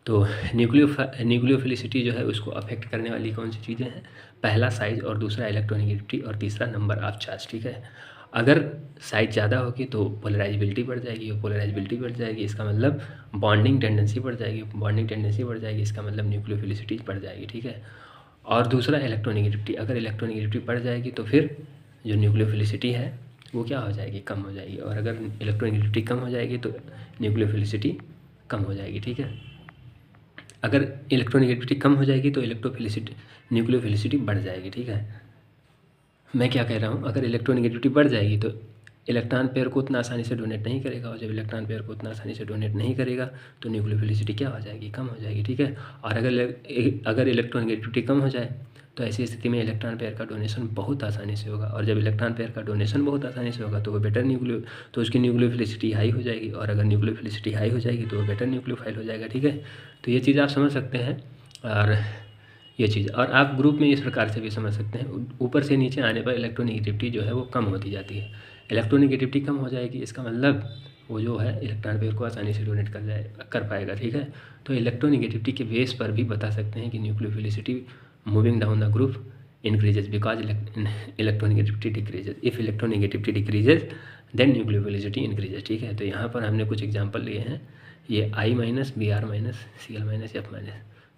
तो न्यूक्लियोफिलिसिटी जो है उसको अफेक्ट करने वाली कौन सी चीज़ें हैं? पहला साइज, और दूसरा इलेक्ट्रोनेगेटिविटी, और तीसरा नंबर ऑफ चार्ज। ठीक है, अगर साइज ज़्यादा होगी तो पोलराइजेबिलिटी बढ़ जाएगी, और पोलराइजेबिलिटी बढ़ जाएगी इसका मतलब बॉन्डिंग टेंडेंसी बढ़ जाएगी, बॉन्डिंग टेंडेंसी बढ़ जाएगी इसका मतलब न्यूक्लियोफिलिसिटी बढ़ जाएगी। ठीक है, और दूसरा इलेक्ट्रोनेगेटिविटी, अगर इलेक्ट्रोनेगेटिविटी बढ़ जाएगी तो फिर जो न्यूक्लियोफिलिसिटी है वो क्या हो जाएगी? कम हो जाएगी, और अगर इलेक्ट्रोनेगेटिविटी कम हो जाएगी तो न्यूक्लियोफिलिसिटी कम हो जाएगी। ठीक है, अगर इलेक्ट्रोनेगेटिविटी कम हो जाएगी तो न्यूक्लियोफिलिसिटी बढ़ जाएगी। ठीक है, मैं क्या कह रहा हूँ, अगर इलेक्ट्रोनेगेटिविटी बढ़ जाएगी तो इलेक्ट्रॉन पेयर को उतना आसानी से डोनेट नहीं करेगा, और जब इलेक्ट्रॉन पेयर को उतना आसानी से डोनेट नहीं करेगा तो न्यूक्लियोफिलिसिटी क्या हो जाएगी? कम हो जाएगी। ठीक है, और अगर इलेक्ट्रोनेगेटिविटी कम हो जाए तो ऐसी स्थिति में इलेक्ट्रॉन पेयर का डोनेशन बहुत आसानी से होगा, और जब इलेक्ट्रॉन पेयर का डोनेशन बहुत आसानी से होगा तो वो बेटर तो उसकी न्यूक्लियोफिलिसिटी हाई हो जाएगी, और अगर न्यूक्लियोफिलिसिटी हाई हो जाएगी तो वो बेटर न्यूक्लियोफाइल हो जाएगा। ठीक है, तो ये चीज़ आप समझ सकते हैं, और ये चीज़, और आप ग्रुप में इस प्रकार से भी समझ सकते हैं, ऊपर से नीचे आने पर इलेक्ट्रोनेगेटिविटी जो है वो कम होती जाती है। इलेक्ट्रोनेगेटिविटी कम हो जाएगी इसका मतलब वो जो है इलेक्ट्रॉन पेयर को आसानी से डोनेट कर पाएगा। ठीक है, तो इलेक्ट्रोनेगेटिविटी के बेस पर भी बता सकते हैं कि nucleophilicity moving down the group increases because electronegativity decreases. If electronegativity decreases then nucleophilicity increases. ठीक है, तो यहाँ पर हमने कुछ एग्जाम्पल लिए हैं, ये I-, Br-, Cl-, F-।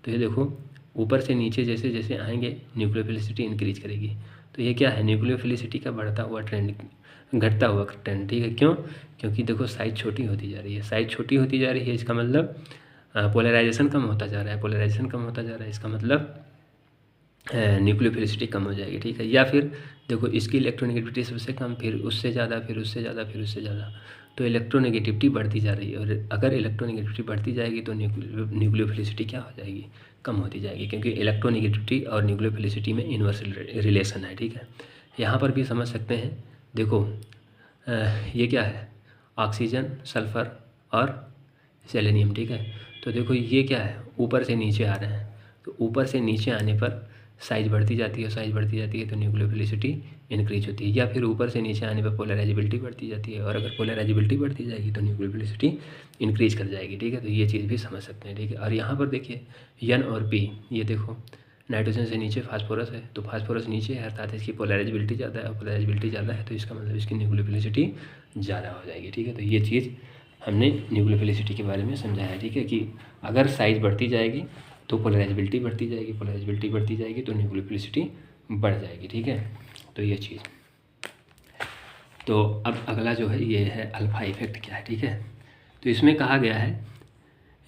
तो ये देखो ऊपर से नीचे जैसे जैसे आएंगे न्यूक्लियोफिलिसिटी इंक्रीज करेगी, तो ये क्या है? न्यूक्लियोफिलिसिटी का बढ़ता हुआ ट्रेंड, घटता हुआ ट्रेंड। ठीक है, क्यों? क्योंकि देखो साइज छोटी होती जा रही है, साइज छोटी होती जा रही है, इसका मतलब पोलराइजेशन कम होता जा रहा है, पोलराइजेशन कम होता जा रहा है, इसका मतलब न्यूक्लियोफिलिसिटी कम हो जाएगी। ठीक है, या फिर देखो इसकी इलेक्ट्रोनेगेटिविटी सबसे कम, फिर उससे ज़्यादा, फिर उससे ज़्यादा, फिर उससे ज़्यादा, तो इलेक्ट्रोनेगेटिविटी बढ़ती जा रही है, और अगर इलेक्ट्रोनेगेटिविटी बढ़ती जाएगी तो न्यूक्लियोफिलिसिटी क्या हो जाएगी? कम होती जाएगी, क्योंकि इलेक्ट्रोनेगेटिविटी और न्यूक्लियोफिलिसिटी में इनवर्स रिलेशन है। ठीक है, यहाँ पर भी समझ सकते हैं। देखो ये क्या है? ऑक्सीजन, सल्फ़र और सेलेनियम। ठीक है, तो देखो ये क्या है? ऊपर से नीचे आ रहे हैं, तो ऊपर से नीचे आने पर साइज बढ़ती जाती है, साइज बढ़ती जाती है तो न्यूक्लियोफिलिसिटी इंक्रीज होती है, या फिर ऊपर से नीचे आने पर पोलराइजेबिलिटी बढ़ती जाती है, और अगर पोलराइजेबिलिटी बढ़ती जाएगी तो न्यूक्लियोफिलिसिटी इंक्रीज कर जाएगी। ठीक है, तो ये चीज़ भी समझ सकते हैं। ठीक है, और यहाँ पर देखिए N और P, ये देखो नाइट्रोजन से नीचे फास्फोरस है, तो फास्फोरस नीचे है अर्थात इसकी पोलराइजेबिलिटी ज़्यादा है, और पोलराइजेबिलिटी ज़्यादा है तो इसका मतलब इसकी न्यूक्लियोफिलिसिटी ज़्यादा हो जाएगी। ठीक है, तो ये चीज़ हमने न्यूक्लियोफिलिसिटी के बारे में समझाया। ठीक है, कि अगर साइज़ बढ़ती जाएगी तो पोलराइजेबिलिटी बढ़ती जाएगी, पोलराइजेबिलिटी बढ़ती जाएगी तो न्यूक्लियोफिलिसिटी बढ़ जाएगी। ठीक है, तो ये चीज़। तो अब अगला जो है ये है अल्फा इफेक्ट क्या है। ठीक है, तो इसमें कहा गया है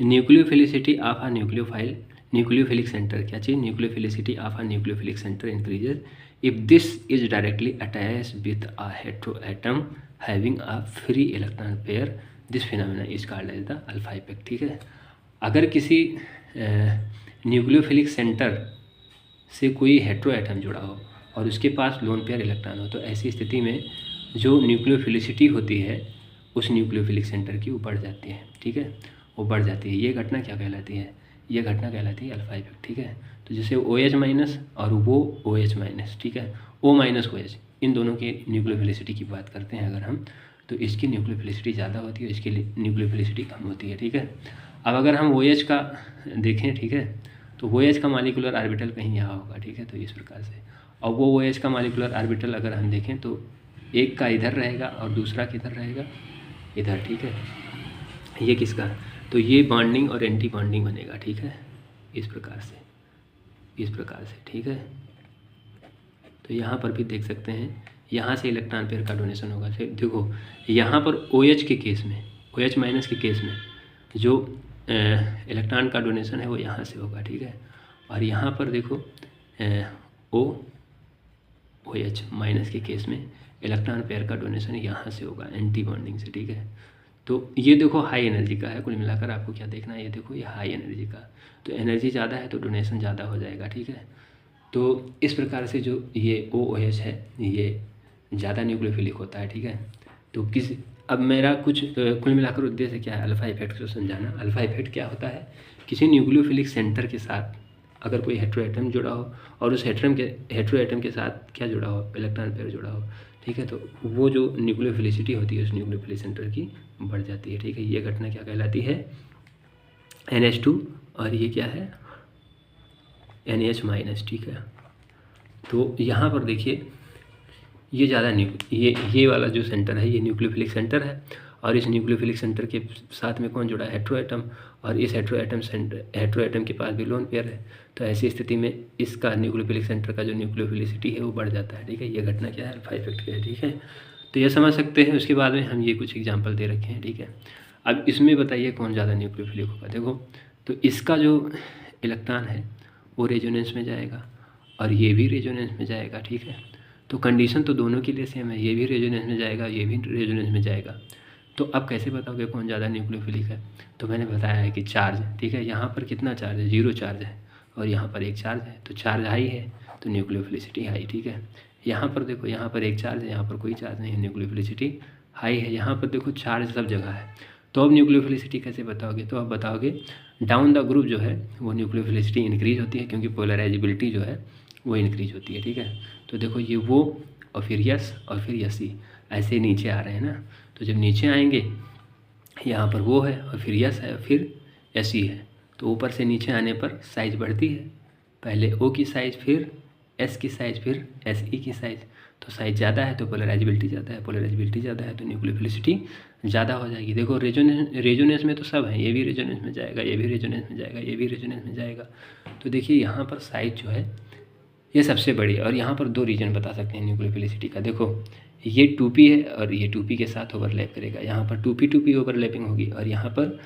nucleophilicity of a nucleophilic centre, क्या चीज़? Nucleophilicity of a nucleophilic centre increases if this is directly attached with a heteroatom having a free electron pair, this phenomena is called as the alpha effect. ठीक है, अगर किसी nucleophilic centre से कोई heteroatom जुड़ा हो और उसके पास लोन पेयर इलेक्ट्रॉन हो, तो ऐसी स्थिति में जो न्यूक्लियोफिलिसिटी होती है उस न्यूक्लियोफिलिक सेंटर की वो बढ़ जाती है, ठीक है, वो बढ़ जाती है। ये घटना क्या कहलाती है? ये घटना कहलाती है अल्फा इफेक्ट, ठीक है। तो जैसे OH माइनस और वो OH माइनस, ठीक है, O माइनस OH, इन दोनों की न्यूक्लियोफिलिसिटी की बात करते हैं अगर हम, तो इसकी न्यूक्लियोफिलिसिटी ज़्यादा होती है, इसकी न्यूक्लियोफिलिसिटी कम होती है, ठीक है। अब अगर हम OH का देखें, ठीक है, तो OH का मॉलिक्यूलर ऑर्बिटल कहीं यहाँ होगा, ठीक है, तो इस प्रकार से। और वो OH का मॉलिक्यूलर ऑर्बिटल अगर हम देखें तो एक का इधर रहेगा और दूसरा किधर रहेगा, इधर, ठीक है। ये किसका? तो ये बॉन्डिंग और एंटी बॉन्डिंग बनेगा, ठीक है, इस प्रकार से, इस प्रकार से, ठीक है। तो यहाँ पर भी देख सकते हैं, यहाँ से इलेक्ट्रॉन पेयर का डोनेशन होगा। देखो यहाँ पर OH के केस में, OH माइनस के केस में जो इलेक्ट्रॉन का डोनेशन है वो यहाँ से होगा, ठीक है। और यहाँ पर देखो OH माइनस के केस में इलेक्ट्रॉन पेयर का डोनेशन यहाँ से होगा एंटी बॉन्डिंग से, ठीक है। तो ये देखो हाई एनर्जी का है, कुल मिलाकर आपको क्या देखना है, ये देखो ये हाई एनर्जी का, तो एनर्जी ज़्यादा है तो डोनेशन ज़्यादा हो जाएगा, ठीक है। तो इस प्रकार से जो ये OH है ये ज़्यादा न्यूक्लियोफिलिक होता है, ठीक है। तो अब मेरा कुछ कुल मिलाकर उद्देश्य क्या है, अल्फा इफेक्ट को समझाना। अल्फा इफेक्ट क्या होता है? किसी न्यूक्लियोफिलिक सेंटर के साथ अगर कोई हेट्रो एटम जुड़ा हो और उस हेट्रो एटम के साथ क्या जुड़ा हो, इलेक्ट्रॉन पेयर जुड़ा हो, ठीक है, तो वो जो न्यूक्लियोफिलिसिटी होती है उस न्यूक्लियोफिलिक सेंटर की बढ़ जाती है, ठीक है। ये घटना क्या कहलाती है? NH2 और ये क्या है? NH माइनस, ठीक है। तो यहाँ पर देखिए ये ज़्यादा ये वाला जो सेंटर है ये न्यूक्लियोफिलिक सेंटर है और इस न्यूक्लियोफिलिक सेंटर के साथ में कौन जुड़ा है? हेट्रो एटम, और इस हेट्रो एटम के पास भी लोन पेयर है। तो ऐसी स्थिति में इसका न्यूक्लियोफिलिक सेंटर का जो न्यूक्लियोफिलिसिटी है वो बढ़ जाता है, ठीक है। ये घटना क्या है? अल्फा इफेक्ट की है, ठीक है। तो ये समझ सकते हैं। उसके बाद में हम ये कुछ एग्जाम्पल दे रखे हैं, ठीक है। अब इसमें बताइए कौन ज़्यादा न्यूक्लियोफिलिक होगा। देखो तो इसका जो इलेक्ट्रॉन है वो रेजोनेंस में जाएगा और ये भी रेजोनेंस में जाएगा, ठीक है। तो कंडीशन तो दोनों के लिए सेम है, ये भी रेजोनेंस में जाएगा, ये भी रेजोनेंस में जाएगा। तो अब कैसे बताओगे कौन ज़्यादा न्यूक्लियोफिलिक है? तो मैंने बताया है कि चार्ज, ठीक है। यहाँ पर कितना चार्ज है? 0 चार्ज है और यहाँ पर 1 चार्ज है, तो चार्ज हाई है तो न्यूक्लियोफिलिसिटी हाई, ठीक है। यहाँ पर देखो, यहाँ पर 1 चार्ज है, यहाँ पर कोई चार्ज नहीं है, न्यूक्लियोफिलिसिटी हाई है। यहाँ पर देखो चार्ज सब जगह है, तो अब न्यूक्लियोफिलिसिटी कैसे बताओगे? तो अब बताओगे डाउन द ग्रुप जो है वो न्यूक्लियोफिलिसिटी इंक्रीज होती है क्योंकि पोलराइजेबिलिटी जो है वो इंक्रीज होती है, ठीक है। तो देखो ये वो और फिर यस और फिर यस ही ऐसे नीचे आ रहे हैं ना। तो जब नीचे आएंगे यहाँ पर वो है और फिर यस है और फिर एस ही है, तो ऊपर से नीचे आने पर साइज़ बढ़ती है, पहले O की साइज़, फिर S की साइज़, फिर SE की साइज़। तो साइज़ ज़्यादा है तो पोलराइजेबिलिटी ज़्यादा है, पोलराइजेबिलिटी ज़्यादा है तो न्यूक्लियोफिलिसिटी ज़्यादा हो जाएगी। देखो रेजोनेंस में तो सब है, ये भी रेजोनेंस में जाएगा, ये भी रेजोनेंस में जाएगा, ये भी रेजोनेंस में जाएगा। तो देखिए यहाँ पर साइज़ जो है ये सबसे बड़ी है। और यहाँ पर 2 रीजन बता सकते हैं न्यूक्लियोफिलिसिटी का। देखो ये 2p है और ये 2p के साथ ओवरलैप करेगा, यहाँ पर 2p ओवरलैपिंग होगी और यहाँ पर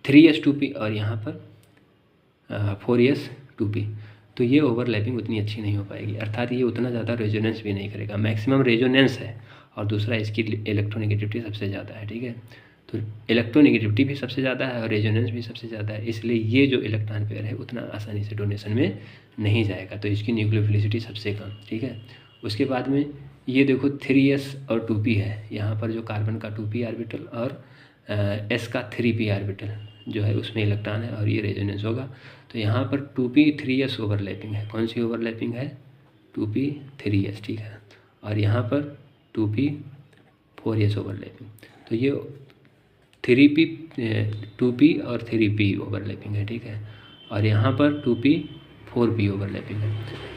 3s2p और यहाँ पर 4s2p। तो ये ओवरलैपिंग उतनी अच्छी नहीं हो पाएगी, अर्थात ये उतना ज़्यादा रेजोनेंस भी नहीं करेगा। मैक्सिमम रेजोनेंस है और दूसरा इसकी इलेक्ट्रोनेगेटिविटी सबसे ज़्यादा है, ठीक है। तो इलेक्ट्रोनेगेटिविटी भी सबसे ज़्यादा है और रेजोनेंस भी सबसे ज़्यादा है, इसलिए ये जो इलेक्ट्रॉन पेयर है उतना आसानी से डोनेशन में नहीं जाएगा, तो इसकी न्यूक्लियोफिलिसिटी सबसे कम, ठीक है। उसके बाद में ये देखो 3s और 2p है, यहाँ पर जो कार्बन का 2p ऑर्बिटल और s का 3p ऑर्बिटल जो है उसमें इलेक्ट्रॉन है और ये रेजोनेंस होगा। तो यहाँ पर 2p 3s ओवरलैपिंग है, कौन सी ओवरलैपिंग है? 2p 3s, ठीक है। और यहाँ पर 2p 4s ओवरलैपिंग, तो ये 3p 2p और 3p ओवरलैपिंग है, ठीक है। और यहाँ पर 2p 4p ओवरलैपिंग है।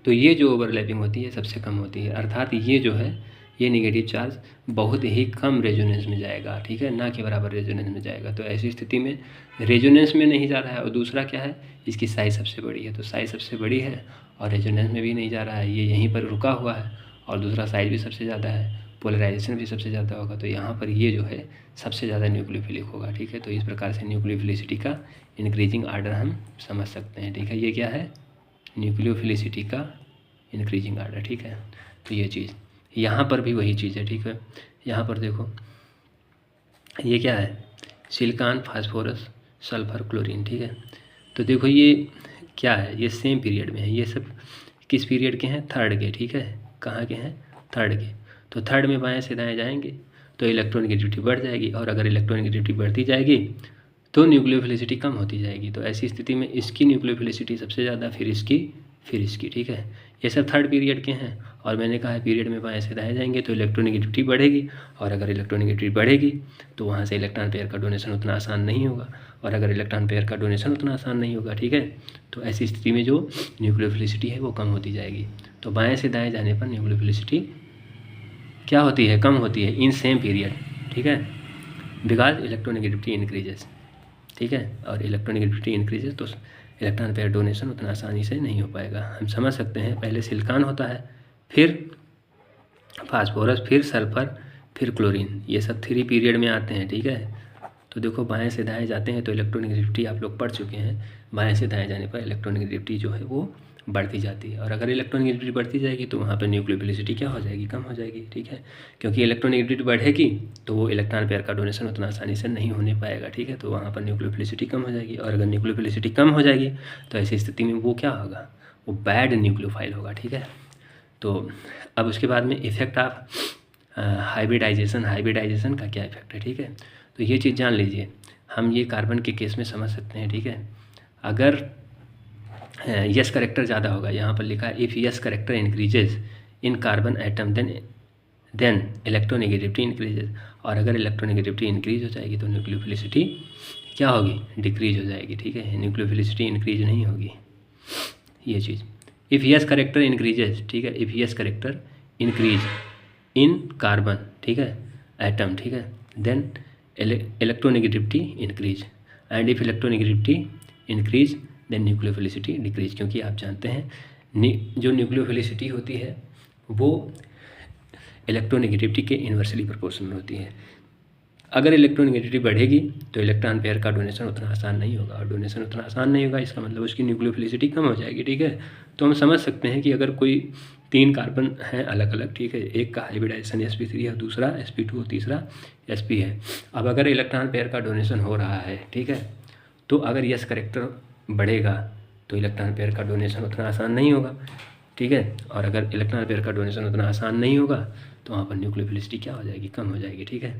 तो ये जो ओवरलैपिंग होती है सबसे कम होती है, अर्थात ये जो है ये नेगेटिव चार्ज बहुत ही कम रेजोनेंस में जाएगा, ठीक है, ना के बराबर रेजोनेंस में जाएगा। तो ऐसी स्थिति में रेजोनेंस में नहीं जा रहा है और दूसरा क्या है, इसकी साइज़ सबसे बड़ी है, तो साइज़ सबसे बड़ी है और रेजोनेंस में भी नहीं जा रहा है, ये यहीं पर रुका हुआ है और दूसरा साइज़ भी सबसे ज़्यादा है, पोलराइजेशन भी सबसे ज़्यादा होगा, तो यहाँ पर ये जो है सबसे ज़्यादा न्यूक्लियोफिलिक होगा, ठीक है। तो इस प्रकार से न्यूक्लियोफिलिसिटी का इंक्रीजिंग आर्डर हम समझ सकते हैं, ठीक है। ये क्या है? न्यूक्लियोफिलिसिटी का इंक्रीजिंग आर्डर, ठीक है। तो ये चीज़ यहाँ पर भी वही चीज़ है, ठीक है। यहाँ पर देखो ये क्या है? सिलिकॉन, फास्फोरस, सल्फर, क्लोरीन, ठीक है। तो देखो ये क्या है? ये सेम पीरियड में है, ये सब किस पीरियड के हैं? थर्ड के, ठीक है। कहाँ के हैं? थर्ड के। तो थर्ड में बाएं से दाएं जाएंगे तो इलेक्ट्रोनेगेटिविटी बढ़ जाएगी, और अगर इलेक्ट्रोनेगेटिविटी बढ़ती जाएगी तो न्यूक्लियोफिलिसिटी कम होती जाएगी। तो ऐसी स्थिति में इसकी न्यूक्लियोफिलिसिटी सबसे ज़्यादा, फिर इसकी, ठीक है। ये सब थर्ड पीरियड के हैं, और मैंने कहा है पीरियड में बाएं से दाएं जाएंगे तो इलेक्ट्रोनेगेटिविटी बढ़ेगी, और अगर इलेक्ट्रोनेगेटिविटी बढ़ेगी तो वहाँ से इलेक्ट्रॉन पेयर का डोनेशन उतना आसान नहीं होगा, और अगर इलेक्ट्रॉन पेयर का डोनेशन उतना आसान नहीं होगा, ठीक है, तो ऐसी स्थिति में जो न्यूक्लियोफिलिसिटी है वो कम होती जाएगी। तो बाएँ से दाएँ जाने पर न्यूक्लियोफिलिसिटी क्या होती है, कम होती है इन सेम पीरियड, ठीक है, बिकॉज इलेक्ट्रोनेगेटिविटी इंक्रीजेस, ठीक है। और इलेक्ट्रोनेगेटिविटी इंक्रीजेस तो इलेक्ट्रॉन पेयर डोनेशन उतना आसानी से नहीं हो पाएगा। हम समझ सकते हैं, पहले सिलिकॉन होता है, फिर फास्फोरस, फिर सल्फर, फिर क्लोरीन, ये सब 3 पीरियड में आते हैं, ठीक है। तो देखो बाएं से दाएं जाते हैं तो इलेक्ट्रोनेगेटिविटी आप लोग पढ़ चुके हैं, बाएं से दाएं जाने पर इलेक्ट्रोनेगेटिविटी जो है वो बढ़ती जाती है, और अगर इलेक्ट्रोनेगेटिविटी बढ़ती जाएगी तो वहाँ पर न्यूक्लियोफिलिसिटी क्या हो जाएगी, कम हो जाएगी, ठीक है। क्योंकि इलेक्ट्रोनेगेटिविटी बढ़ेगी तो वो इलेक्ट्रॉन पेयर का डोनेशन उतना आसानी से नहीं होने पाएगा, ठीक है, तो वहाँ पर न्यूक्लियोफिलिसिटी कम हो जाएगी, और अगर न्यूक्लियोफिलिसिटी कम हो जाएगी तो ऐसी स्थिति में वो क्या होगा, वो बैड न्यूक्लियोफाइल होगा, ठीक है। तो अब उसके बाद में इफेक्ट ऑफ हाइब्रिडाइजेशन का क्या इफेक्ट है, ठीक है। तो ये चीज़ जान लीजिए, हम ये कार्बन के केस में समझ सकते हैं, ठीक है। अगर यस करेक्टर ज़्यादा होगा, यहाँ पर लिखा है if S character increases in carbon atom then electronegativity increases, और अगर इलेक्ट्रोनेगेटिविटी इंक्रीज हो जाएगी तो न्यूक्लियोफिलिसिटी क्या होगी, डिक्रीज हो जाएगी, ठीक है, न्यूक्लियोफिलिसिटी इंक्रीज नहीं होगी, ये चीज़। इफ़ यस करेक्टर इंक्रीजेज, ठीक है, if S character increase in carbon, ठीक है, एटम, ठीक है, then electronegativity increase, and if electronegativity increase then nucleophilicity decrease, क्योंकि आप जानते हैं जो न्यूक्लियोफिलिसिटी होती है वो इलेक्ट्रोनेगेटिविटी के इन्वर्सली प्रोपोर्शनल होती है। अगर इलेक्ट्रोनेगेटिविटी बढ़ेगी तो इलेक्ट्रॉन पेयर का डोनेशन उतना आसान नहीं होगा, और डोनेशन उतना आसान नहीं होगा इसका मतलब उसकी न्यूक्लियोफिलिसिटी कम हो जाएगी, ठीक है। तो हम समझ सकते हैं कि अगर कोई 3 कार्बन हैं अलग अलग, ठीक है, एक का हाइब्रिडाइजेशन sp3 है, दूसरा sp2, तीसरा sp है। अब अगर इलेक्ट्रॉन पेयर का डोनेशन हो रहा है, ठीक है, तो अगर यस करेक्टर बढ़ेगा तो इलेक्ट्रॉन पेयर का डोनेशन उतना आसान नहीं होगा, ठीक है, और अगर इलेक्ट्रॉन पेयर का डोनेशन उतना आसान नहीं होगा तो वहाँ पर न्यूक्लियोफिलिसिटी क्या हो जाएगी, कम हो जाएगी, ठीक है।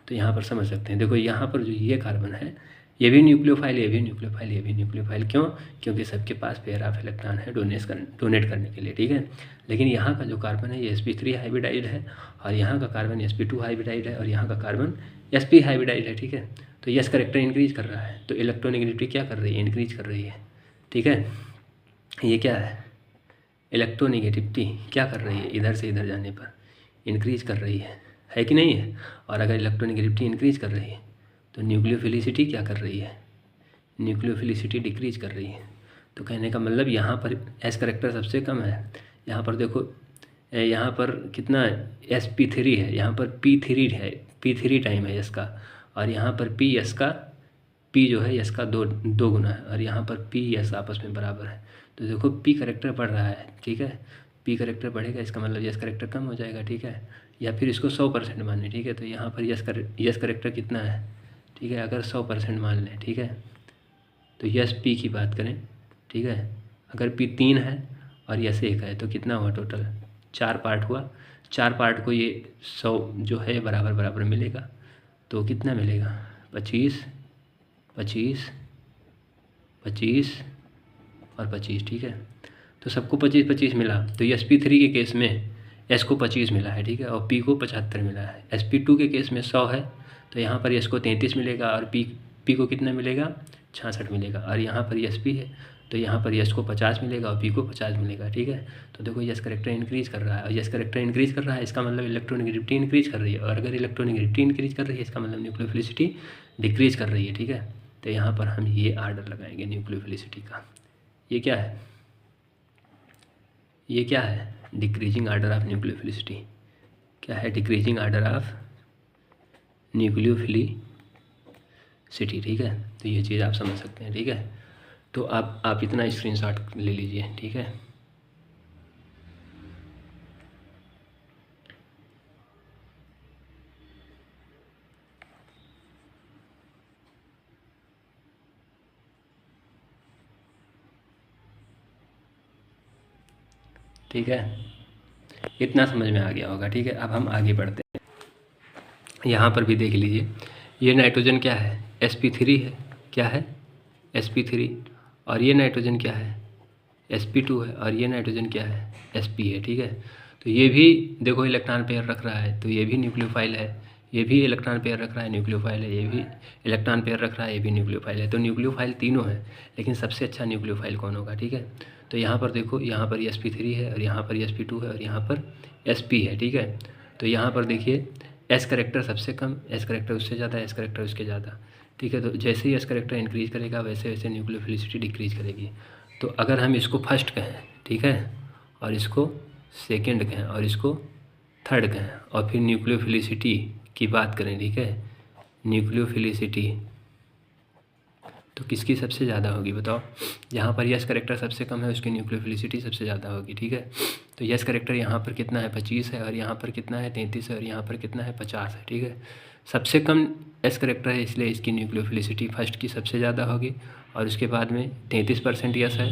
तो यहाँ पर समझ सकते हैं, देखो यहाँ पर जो ये कार्बन है ये भी न्यूक्लियोफाइल, ये भी न्यूक्लियोफाइल, ये भी न्यूक्लियोफाइल, क्यों, क्योंकि सबके पास पेयर ऑफ इलेक्ट्रॉन है डोनेट करने के लिए, ठीक है। लेकिन यहाँ का जो कार्बन है ये sp3 हाइब्रिडाइड है, और यहाँ का कार्बन sp2 हाइब्रिडाइड है, और यहाँ का कार्बन sp हाइब्रिडाइड है, ठीक है। तो यस करेक्टर इंक्रीज कर रहा है तो इलेक्ट्रोनेगेटिविटी क्या कर रही है, इंक्रीज कर रही है, ठीक है। ये क्या है, इलेक्ट्रोनेगेटिविटी क्या कर रही है, इधर से इधर जाने पर इंक्रीज कर रही है कि नहीं है। और अगर इलेक्ट्रोनेगेटिविटी इंक्रीज कर रही है तो न्यूक्लियोफिलिसिटी क्या कर रही है, न्यूक्लियोफिलिसिटी डिक्रीज कर रही है। तो कहने का मतलब यहाँ पर एस करेक्टर सबसे कम है, यहाँ पर देखो यहाँ पर कितना है, sp3 है, यहाँ पर p3 है, p3 टाइम है इसका, और यहाँ पर p यस का p जो है यस का दो गुना है, और यहाँ पर p यस आपस में बराबर है। तो देखो p करेक्टर बढ़ रहा है, ठीक है, p करेक्टर बढ़ेगा इसका मतलब यस करेक्टर कम हो जाएगा, ठीक है, या फिर इसको 100% मान लें, ठीक है। तो यहाँ पर यस करेक्टर कितना है, ठीक है, अगर 100% मान लें, ठीक है, तो यस p की बात करें, ठीक है, अगर p 3 है और यस 1 है तो कितना हुआ, टोटल 4 पार्ट हुआ, 4 पार्ट को ये 100 जो है बराबर बराबर मिलेगा, तो कितना मिलेगा, 25, 25, 25 और 25, ठीक है। तो सबको 25 25 मिला, तो sp3 के केस में s को 25 मिला है, ठीक है, और p को 75 मिला है। sp2 के केस में 100 है तो यहाँ पर s को 33 मिलेगा, और p को कितना मिलेगा, 66 मिलेगा, और यहाँ पर sp है तो यहाँ पर यस को 50 मिलेगा और p को 50 मिलेगा, ठीक है। तो देखो यस करेक्टर इंक्रीज कर रहा है, और यस करेक्टर इंक्रीज कर रहा है इसका मतलब इलेक्ट्रोनेगेटिविटी इंक्रीज कर रही है, और अगर इलेक्ट्रोनेगेटिविटी इंक्रीज कर रही है इसका मतलब न्यूक्लियोफिलिसिटी डिक्रीज कर रही है, ठीक है। तो यहाँ पर हम ये आर्डर लगाएंगे न्यूक्लियोफिलिसिटी का, ये क्या है, ये क्या है, डिक्रीजिंग आर्डर ऑफ न्यूक्लियोफिलिसिटी, क्या है, डिक्रीजिंग आर्डर ऑफ न्यूक्लियोफिलिसिटी, ठीक है। तो ये चीज़ आप समझ सकते हैं, ठीक है। तो आप इतना स्क्रीनशॉट ले लीजिए, ठीक है। ठीक है, इतना समझ में आ गया होगा, ठीक है। अब हम आगे बढ़ते हैं। यहाँ पर भी देख लीजिए, ये नाइट्रोजन क्या है, sp3 है, क्या है sp3, और ये नाइट्रोजन क्या है sp2 है, और ये नाइट्रोजन क्या है sp है, ठीक है। तो ये भी देखो इलेक्ट्रॉन पेयर रख रहा है, तो ये भी न्यूक्लियोफाइल है, ये भी इलेक्ट्रॉन पेयर रख रहा है, न्यूक्लियोफाइल है, ये भी इलेक्ट्रॉन पेयर रख रहा है, ये भी न्यूक्लियोफाइल है। तो न्यूक्लियोफाइल तीनों है, लेकिन सबसे अच्छा न्यूक्लियोफाइल कौन होगा, ठीक है। तो यहाँ पर देखो, यहाँ पर sp3 है, और यहाँ पर sp2 है, और यहाँ पर sp है, ठीक है। तो यहाँ पर देखिए एस करेक्टर सबसे कम, एस करेक्टर उससे ज़्यादा, एस करेक्टर उसके ज़्यादा, ठीक है। तो जैसे ही एस करेक्टर इंक्रीज करेगा वैसे वैसे न्यूक्लियोफिलिसिटी डिक्रीज करेगी। तो अगर हम इसको फर्स्ट कहें, ठीक है, और इसको सेकंड कहें, और इसको थर्ड कहें, और फिर न्यूक्लियोफिलिसिटी की बात करें, ठीक है, न्यूक्लियोफिलिसिटी तो किसकी सबसे ज़्यादा होगी बताओ। जहाँ पर यस करेक्टर सबसे कम है उसकी न्यूक्लियोफिलिसिटी सबसे ज़्यादा होगी, ठीक है। तो यस करेक्टर यहाँ पर कितना है 25 है, और यहाँ पर कितना है 33 है, और यहाँ पर कितना है 50 है, ठीक है। सबसे कम एस करेक्टर है, इसलिए इसकी न्यूक्लियोफिलिसिटी फर्स्ट की सबसे ज़्यादा होगी, और उसके बाद में 33% यस है